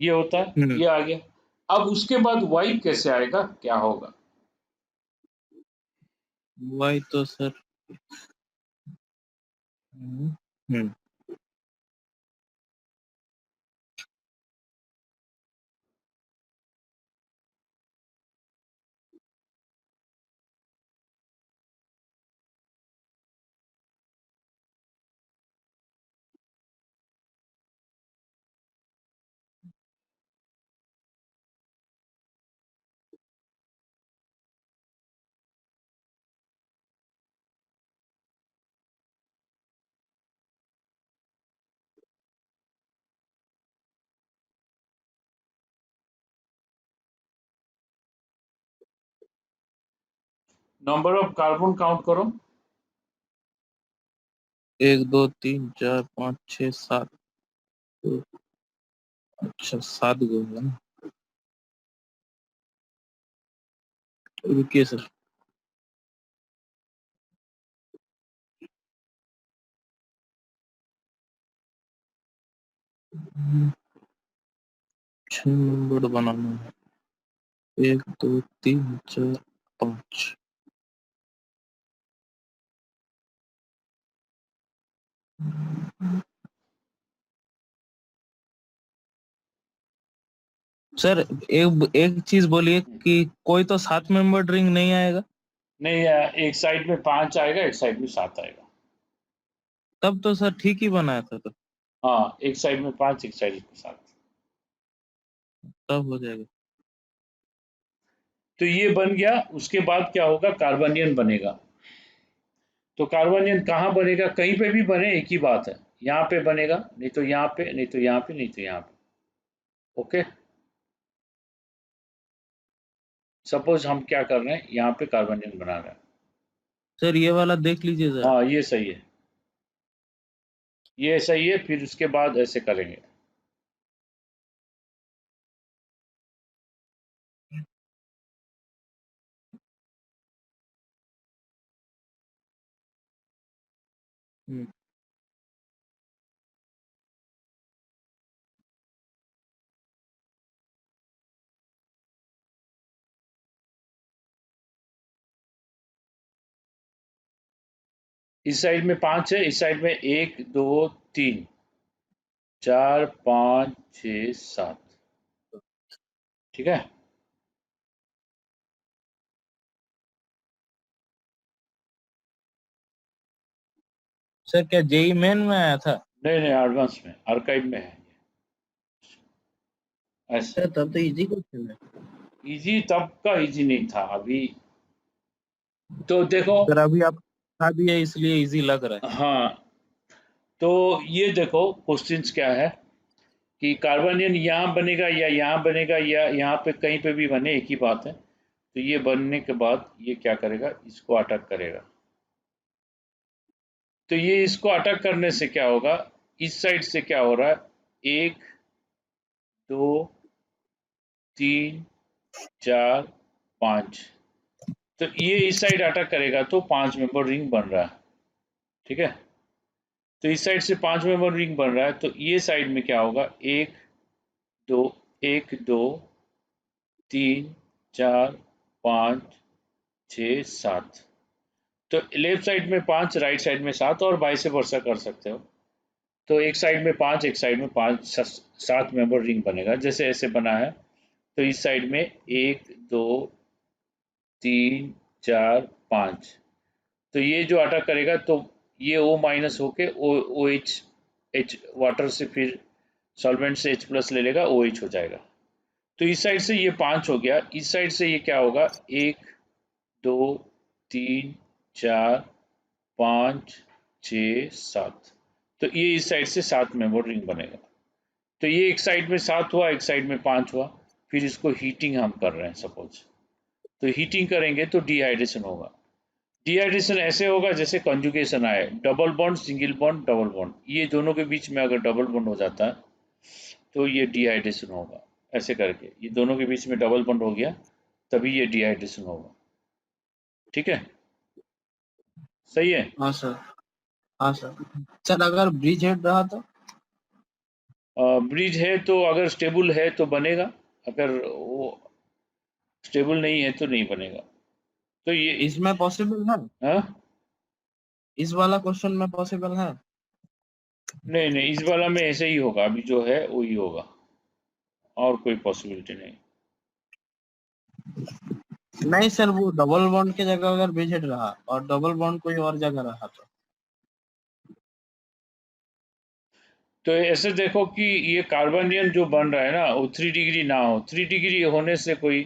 ये होता है, ये आ गया। अब उसके बाद Y कैसे आएगा, क्या होगा, Y तो sir hmm number of carbon count करो। 1 2 3 4 5 6 7। अच्छा 7 गो होगा ना, रुकिए सर। छह नंबर बनाना है, 1 2 3 4 5। सर एक चीज बोलिए कि कोई तो 7 मेंबर ड्रिंक नहीं आएगा। नहीं, एक साइड में 5 आएगा, एक साइड में 7 आएगा। तब तो सर ठीक ही बनाया था, तो हाँ, एक साइड में 5, एक साइड में 7। तब हो जाएगा। तो ये बन गया, उसके बाद क्या होगा, कार्बनियन बनेगा। तो कार्बनियन कहाँ बनेगा, कहीं पे भी बने एक ही बात है, यहाँ पे बनेगा, नहीं तो यहाँ पे, नहीं तो यहाँ पे, नहीं तो यहाँ पे, ओके। सपोज हम क्या कर रहे हैं, यहाँ पे कार्बोनियन बना रहे हैं। सर ये वाला देख लीजिए सर। हाँ ये सही है, ये सही है, फिर उसके बाद ऐसे करेंगे। हम्म, इस साइड में 5 है, इस साइड में 1 2 3 4 5 6 7, ठीक है। सर क्या जेई मेन में आया था? नहीं नहीं, एडवांस में, आर्काइव में है ऐसे। सर तब तो इजी क्वेश्चन है। इजी तब का इजी नहीं था अभी, तो देखो। सर अभी आप बता दिए इसलिए इजी लग रहा है। हाँ, तो ये देखो क्वेश्चंस क्या है कि कार्बोनियन यहाँ बनेगा या यहाँ बनेगा या यहाँ पे कहीं पे भी बने, एक ही बात है। तो ये बनने के बाद ये क्या करेगा, इसको अटैक करेगा। तो ये इसको अटैक करने से क्या होगा, इस साइड से क्या हो रहा है, 1 2 3 4 5, तो ये इस साइड अटैक करेगा तो 5 मेंबर रिंग बन रहा है, ठीक है। तो इस साइड से 5 मेंबर रिंग बन रहा है, तो ये साइड में क्या होगा, 1 2 1 2 3 4 5 6 7, तो लेफ्ट साइड में 5, राइट साइड में 7, और वाइस वर्सा कर सकते हो। तो एक साइड में 5, एक साइड में 5, 7 मेंबर रिंग बनेगा, जैसे ऐसे बना है। तो इस साइड में 1 2 3 4 5, तो ये जो अटैक करेगा तो ये O माइनस होके OH वाटर से फिर सॉल्वेंट से H+ ले लेगा, OH हो जाएगा। तो इस साइड से ये 5 हो गया, इस साइड से ये क्या होगा, 1 2 3 4 5 6 7, तो ये इस साइड से 7 मेंबर रिंग बनेगा। तो ये एक साइड में 7 हुआ, एक साइड में 5 हुआ। फिर इसको हीटिंग हम कर रहे हैं सपोज, तो हीटिंग करेंगे तो डिहाइड्रेशन होगा। डिहाइड्रेशन ऐसे होगा जैसे कंजुगेशन आए, double bond single bond double bond, ये दोनों के बीच में अगर डबल बॉन्ड हो जाता है तो ये डिहाइड्रेशन होगा। ऐसे करके ये दोनों के बीच में डबल बॉन्ड हो गया, तभी ये डिहाइड्रेशन होगा, ठीक है। सही है। हाँ सर। हाँ सर। सर अगर ब्रिज हेड रहा तो? ब्रिज है तो अगर स्टेबल है तो बनेगा, अगर वो स्टेबल नहीं है तो नहीं बनेगा। तो ये इसमें पॉसिबल है? हाँ, इस वाला क्वेश्चन में पॉसिबल है? नहीं नहीं, इस वाला में ऐसे ही होगा, अभी जो है वही होगा, और कोई पॉसिबिलिटी नहीं। नहीं सर, वो डबल बॉन्ड की जगह अगर ब्रिज हेड रहा और डबल बॉन्ड कोई और जगह रहा तो ऐसे देखो कि ये कार्बोनियन जो बन रहा है ना, वो 3 डिग्री ना हो, 3 डिग्री होने से कोई,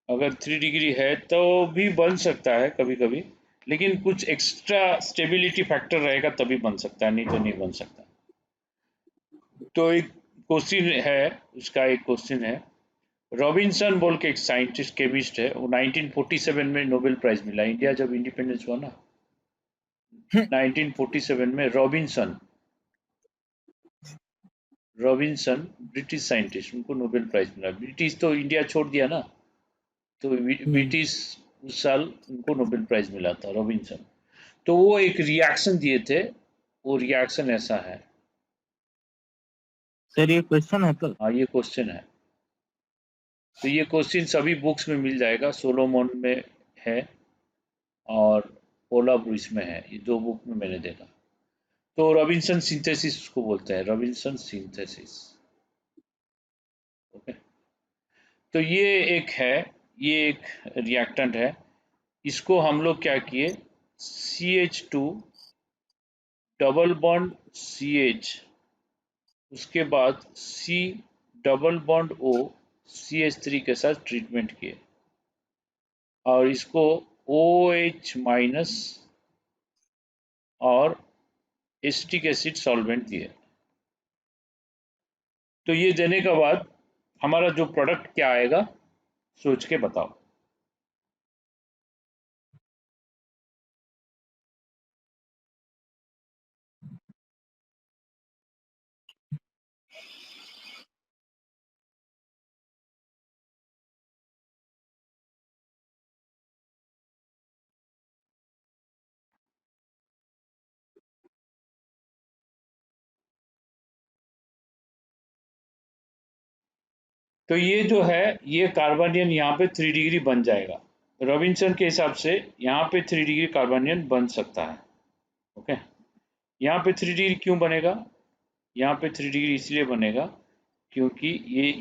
अगर 3 डिग्री है तो भी बन सकता है कभी कभी, लेकिन कुछ एक्स्ट्रा स्टेबिलिटी फैक्टर रहेगा तभी बन सकता है, नहीं तो नहीं बन सकता। तो एक क्वेश्चन है, उसका एक क्वेश्चन है, रॉबिन्सन बोल के एक साइंटिस्ट केमिस्ट है, वो 1947 में नोबेल प्राइज मिला, इंडिया जब इंडिपेंडेंस हुआ ना, 1947 में रॉबिन्सन ब्रिटिश साइंटिस्ट, उनको नोबेल प्राइज मिला। ब्रिटिश तो इंडिया छोड़ दिया ना, तो था? ब्रिटिश उस साल उनको नोबेल प्राइज मिला था, रॉबिन्सन। तो वो एक रिएक्शन दिए थे, वो रिएक्शन ऐसा है। सर ये क्वेश्चन है तो? हाँ ये क्वेश्चन है, तो ये क्वेश्चन सभी बुक्स में मिल जाएगा, सोलोमन में है और पोला ब्रुइस में है, ये 2 बुक में मैंने देखा। तो रॉबिन्सन सिंथेसिस उसको बोलते हैं, रॉबिन्सन सिंथेसिस, ओके। तो ये एक है, ये एक रिएक्टेंट है, इसको हम लोग क्या किए, CH2 डबल बॉन्ड CH, उसके बाद C double bond O CH3 के साथ ट्रीटमेंट किए, और इसको OH माइनस और एसिटिक एसिड सॉल्वेंट दिए। तो ये देने के बाद हमारा जो प्रोडक्ट क्या आएगा, सोच के बताओ। तो ये जो है ये कार्बनियन यहाँ पे 3 डिग्री बन जाएगा। रॉबिन्सन के हिसाब से यहाँ पे 3 डिग्री कार्बनियन बन सकता है। ओके, यहाँ पे 3 डिग्री क्यों बनेगा? यहाँ पे 3 डिग्री इसलिए बनेगा क्योंकि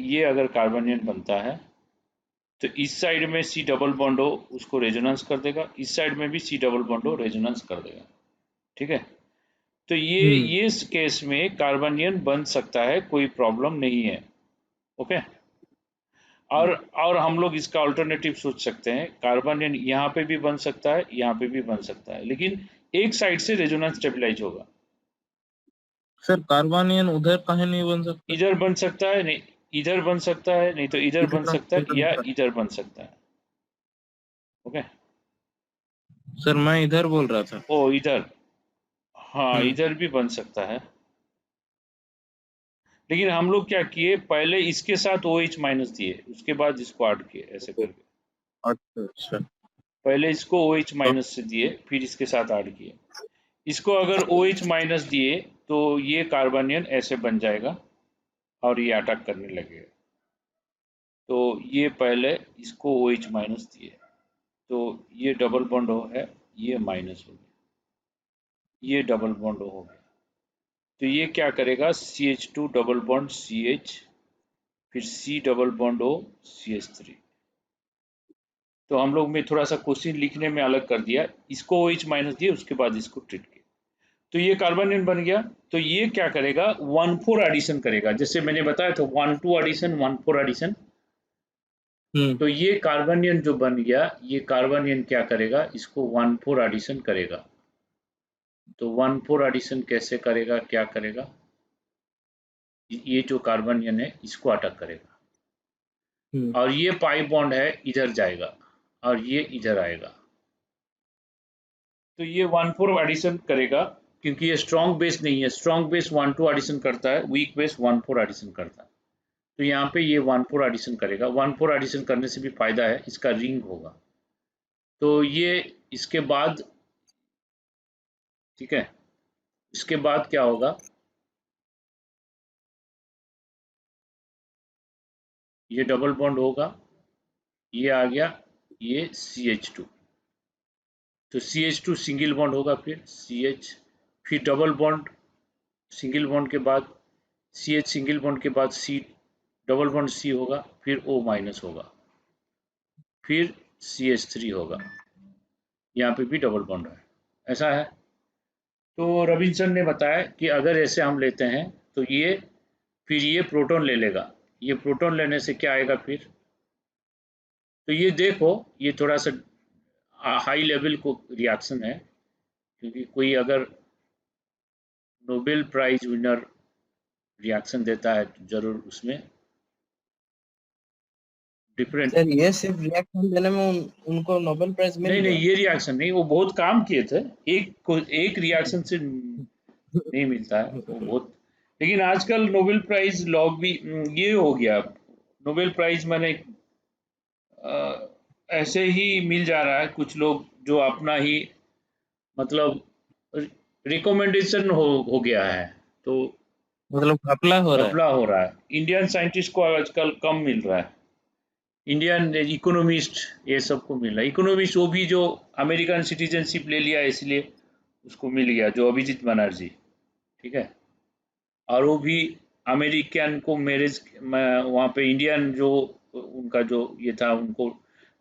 ये अगर कार्बनियन बनता है तो इस साइड में C डबल बॉन्ड हो उसको रेजोनेंस कर देगा, इस साइड में भी C डबल बॉन्ड हो रेजोनेंस कर देगा। ठीक है, तो ये इस केस में कार्बनियन बन सकता है, कोई प्रॉब्लम नहीं है। ओके, और हम लोग इसका अल्टरनेटिव सोच सकते हैं, कार्बनियन यहाँ पे भी बन सकता है, यहाँ पे भी बन सकता है, लेकिन एक साइड से रेजोनेंस स्टेबलाइज होगा। सर कार्बनियन उधर कहीं नहीं बन सकता? इधर बन सकता है, नहीं इधर बन सकता है, नहीं तो इधर बन सकता है, या इधर बन सकता है। ओके सर मैं इधर बोल रहा था। ओ इधर, हाँ इधर भी बन सकता है, लेकिन हम लोग क्या किए, पहले इसके साथ OH माइनस दिए, उसके बाद इसको ऐड किए ऐसे करके। अच्छा, पहले इसको OH माइनस से दिए, फिर इसके साथ ऐड किए। इसको अगर OH माइनस दिए तो ये कार्बनियन ऐसे बन जाएगा और ये अटैक करने लगेगा। तो ये पहले इसको OH माइनस दिए, तो ये डबल बॉन्ड है, ये माइनस हो गया, ये डबल बॉन्ड हो गया, तो ये क्या करेगा, CH2 डबल बॉन्ड CH, फिर C double bond O CH3। तो हम लोग में थोड़ा सा क्वेश्चन लिखने में अलग कर दिया, इसको OH माइनस दिए, उसके बाद इसको ट्रीट किया, तो ये कार्बनियन बन गया। तो ये क्या करेगा, 1,4 एडिशन करेगा, जैसे मैंने बताया था 1,2 एडिशन 1,4 एडिशन। तो ये कार्बनियन जो बन गया, ये कार्बनियन क्या करेगा, इसको 1,4 एडिशन करेगा। तो 1,4 एडिशन कैसे करेगा, क्या करेगा, ये जो कार्बनियन है इसको अटैक करेगा, और ये पाई बॉन्ड है इधर जाएगा और ये इधर आएगा, तो ये 1,4 एडिशन करेगा, क्योंकि ये स्ट्रॉन्ग बेस नहीं है, स्ट्रॉन्ग बेस 1,2 एडिशन करता है, वीक बेस 1,4 एडिशन करता है। तो यहाँ पे ये 1,4 एडिशन करेगा, 1,4 एडिशन करने से भी फायदा है, इसका रिंग होगा। तो ये इसके बाद, ठीक है, इसके बाद क्या होगा, ये डबल बॉन्ड होगा, ये आ गया, ये CH2, तो CH2 सिंगल बॉन्ड होगा, फिर CH, फिर डबल बॉन्ड, सिंगल बॉन्ड के बाद CH, सिंगल बॉन्ड के बाद C डबल बॉन्ड C होगा, फिर O माइनस होगा, फिर CH3 होगा, यहाँ पे भी डबल बॉन्ड है, ऐसा है। तो रॉबिन्सन ने बताया कि अगर ऐसे हम लेते हैं तो ये, फिर ये प्रोटॉन ले लेगा, ये प्रोटॉन लेने से क्या आएगा फिर, तो ये देखो ये थोड़ा सा हाई लेवल को रिएक्शन है, क्योंकि कोई अगर नोबेल प्राइज विनर रिएक्शन देता है तो जरूर उसमें डिफरेंट। सर ये सिर्फ रिएक्शन देने में उनको नोबेल प्राइज मिल नहीं गया? नहीं, ये रिएक्शन नहीं, वो बहुत काम किए थे, एक रिएक्शन से नहीं मिलता है वो बहुत, लेकिन आजकल नोबेल प्राइज लॉग भी ये हो गया, नोबेल प्राइज मैंने ऐसे ही मिल जा रहा है, कुछ लोग जो अपना ही मतलब रिकमेंडेशन हो गया है, तो मतलब घपला हो रहा है। घपला हो रहा है, इंडियन साइंटिस्ट को आजकल कम मिल रहा है, इंडियन इकोनॉमिस्ट ये सबको मिल रहा है, इकोनॉमिस्ट वो भी जो अमेरिकन सिटीजनशिप ले लिया इसलिए उसको मिल गया, जो अभिजीत बनर्जी, ठीक है, और वो भी अमेरिकन को मैरिज, वहाँ पे इंडियन जो उनका जो ये था उनको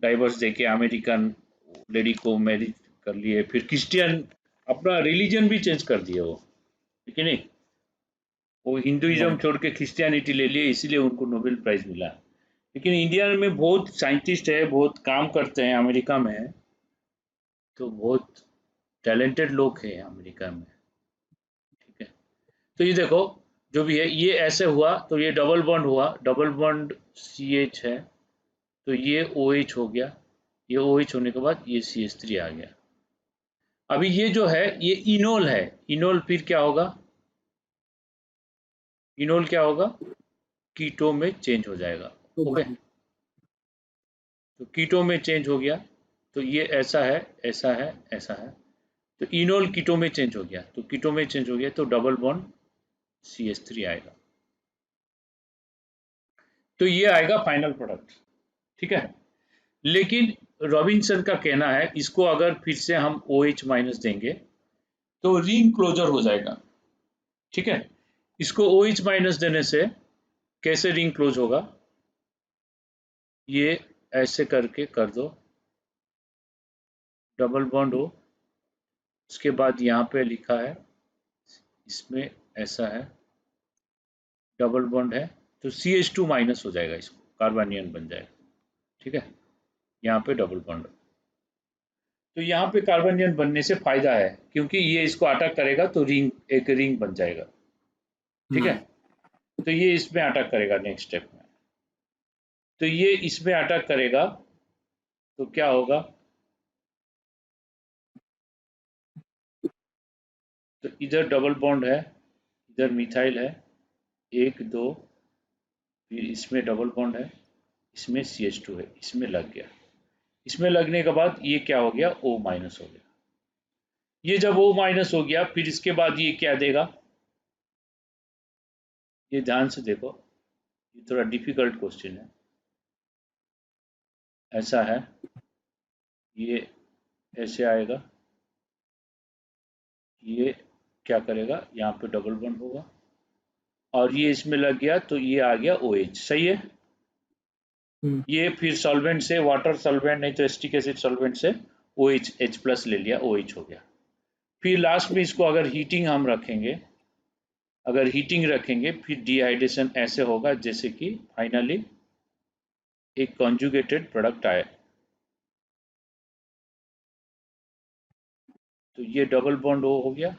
डाइवर्स देके अमेरिकन लेडी को मैरिज कर लिए, फिर क्रिश्चियन अपना रिलीजन भी चेंज कर दिया वो, ठीक है नहीं, वो हिंदुइज्म छोड़ के क्रिश्चियनिटी ले लिए, इसीलिए उनको नोबेल प्राइज मिला। लेकिन इंडिया में बहुत साइंटिस्ट है, बहुत काम करते हैं, अमेरिका में है तो बहुत टैलेंटेड लोग हैं अमेरिका में, ठीक है। तो ये देखो जो भी है, ये ऐसे हुआ तो ये डबल बॉन्ड हुआ, डबल बॉन्ड CH है, तो ये OH हो गया, ये OH होने के बाद ये CH3 आ गया। अभी ये जो है ये इनोल है, इनोल फिर क्या होगा, इनोल क्या होगा, कीटो में चेंज हो जाएगा। ओके, तो कीटो में चेंज हो गया, तो ये ऐसा है, ऐसा है, ऐसा है, तो इनोल कीटो में चेंज हो गया, तो कीटो में चेंज हो गया तो डबल बॉन्ड CH3 आएगा। तो ये आएगा फाइनल प्रोडक्ट, ठीक है। लेकिन रॉबिन्सन का कहना है इसको अगर फिर से हम OH माइनस देंगे तो रिंग क्लोजर हो जाएगा, ठीक है। इसको OH माइनस देने से कैसे रिंग क्लोज होगा, ये ऐसे करके कर दो, डबल बॉन्ड हो, उसके बाद यहाँ पे लिखा है इसमें ऐसा है, डबल बॉन्ड है तो CH2 माइनस हो जाएगा, इसको कार्बोनियन बन जाएगा, ठीक है। यहाँ पे डबल बॉन्ड, तो यहाँ पे कार्बोनियन बनने से फायदा है क्योंकि ये इसको अटैक करेगा तो रिंग, एक रिंग बन जाएगा, ठीक है। तो ये इसमें अटैक करेगा नेक्स्ट स्टेप में, तो ये इसमें अटैक करेगा तो क्या होगा, तो इधर डबल बॉन्ड है, इधर मिथाइल है, 1 2, फिर इसमें डबल बॉन्ड है, इसमें CH2 है, इसमें लग गया। इसमें लगने के बाद ये क्या हो गया, O माइनस हो गया। ये जब O माइनस हो गया फिर इसके बाद ये क्या देगा, ये ध्यान से देखो, ये थोड़ा डिफिकल्ट क्वेश्चन है। ऐसा है, ये ऐसे आएगा, ये क्या करेगा, यहाँ पे डबल बॉन्ड होगा और ये इसमें लग गया तो ये आ गया OH, सही है। ये फिर सॉल्वेंट से, वाटर सॉल्वेंट नहीं तो एसिटिक एसिड सॉल्वेंट से OH H+ ले लिया, OH हो गया। फिर लास्ट में इसको अगर हीटिंग हम रखेंगे, अगर हीटिंग रखेंगे फिर डिहाइड्रेशन ऐसे होगा जैसे कि फाइनली एक कॉन्जुगेटेड प्रोडक्ट आए, तो ये डबल बॉन्ड O हो गया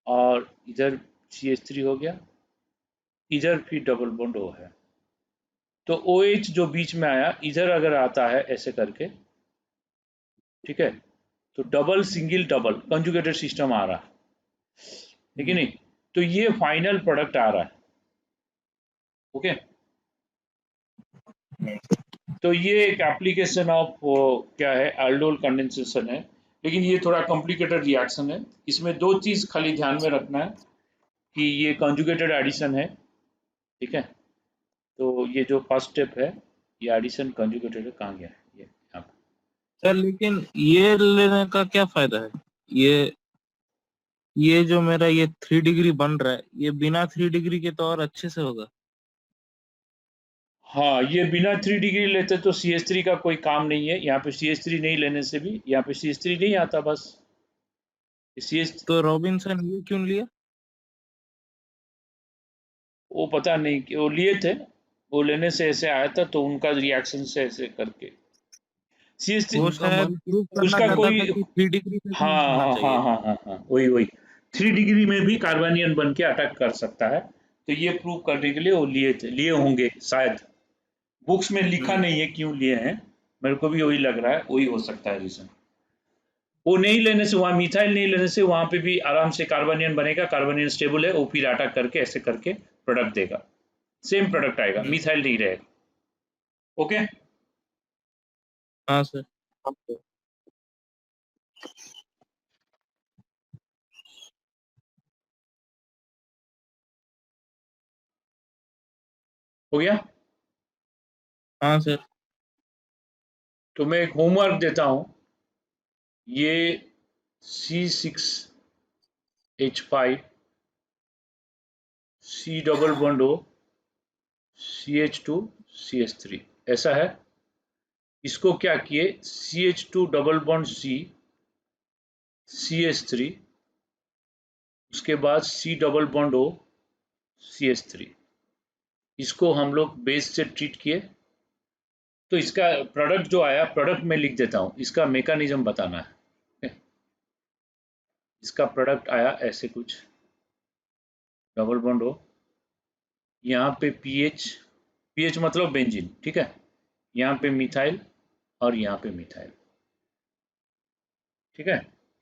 और इधर CH3 हो गया, इधर फिर डबल बॉन्ड O है, तो OH जो बीच में आया इधर अगर आता है ऐसे करके, ठीक है, तो double single double conjugated system आ रहा है, ठीक है नहीं, तो ये फाइनल प्रोडक्ट आ रहा है, ओके। तो ये एक एप्लीकेशन ऑफ क्या है, एल्डोल कंडेंसेशन है, लेकिन ये थोड़ा कॉम्प्लिकेटेड रिएक्शन है। इसमें 2 चीज खाली ध्यान में रखना है कि ये कंजुगेटेड एडिशन है, ठीक है। तो ये जो फर्स्ट स्टेप है ये एडिशन कंजुगेटेड है, कहाँ गया है ये, यहाँ पे। सर लेकिन ये लेने का क्या फायदा है, ये जो मेरा ये 3 डिग्री बन रहा है, ये बिना 3 डिग्री के तो और अच्छे से होगा। हाँ, ये बिना 3 डिग्री लेते तो CH3 का कोई काम नहीं है, यहाँ पे CH3 नहीं लेने से भी यहाँ पे CH3 नहीं आता, बस CH, तो रॉबिन्सन ये क्यों लिया? वो पता नहीं कि वो लिए थे, वो लेने से ऐसे आया था तो उनका रिएक्शन से ऐसे करके CH3 वो शायद प्रूव करना उसका चाहता था कोई, कि 3 डिग्री से भी हाँ होना हाँ चाहिए। हाँ हाँ हाँ हाँ, वही 3 डिग्री में भी कार्बोनियन बन के अटैक कर सकता है, तो ये प्रूव करने के लिए वो लिए होंगे शायद। बुक्स में लिखा नहीं है क्यों लिए हैं, मेरे को भी वही लग रहा है, वही हो सकता है रीजन। वो नहीं लेने से, वहाँ मिथाइल नहीं लेने से वहाँ पे भी आराम से कार्बोनियन बनेगा, कार्बोनियन स्टेबल है, वो फिर अटैक करके ऐसे करके प्रोडक्ट देगा, सेम प्रोडक्ट आएगा, मिथाइल नहीं रहेगा, ओके। हाँ सर। हो गया। हाँ सर। तो मैं एक होमवर्क देता हूँ, ये C6H5 C double bond O CH2 CH3 ऐसा है, इसको क्या किए, CH2 double bond C CH3, उसके बाद C double bond O CH3, इसको हम लोग बेस से ट्रीट किए, तो इसका प्रोडक्ट जो आया, प्रोडक्ट में लिख देता हूँ, इसका मैकेनिज्म बताना है। इसका प्रोडक्ट आया ऐसे कुछ, डबल बॉन्ड O, यहाँ पे पीएच मतलब बेंजीन, ठीक है, यहाँ पे मिथाइल और यहाँ पे मिथाइल, ठीक है।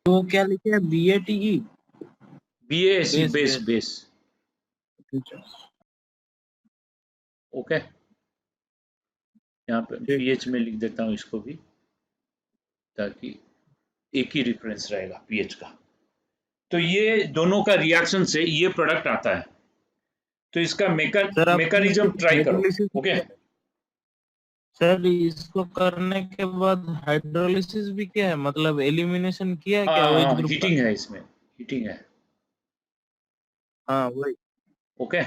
तो क्या लिखे है, BATE BASE base base, okay. यहाँ पे पीएच में लिख देता हूँ इसको भी, ताकि एक ही रेफरेंस रहेगा पीएच का। तो ये दोनों का रिएक्शन से ये प्रोडक्ट आता है, तो इसका सर, आप मैकेनिज्म ट्राई करो। हाइड्रोलिसिस ओके सर, इसको करने के बाद हाइड्रोलिसिस भी क्या है, मतलब एलिमिनेशन किया है क्या OH हाँ, ग्रुप का? हीटिंग है इसमें, हीटिंग है। हाँ वही। ओके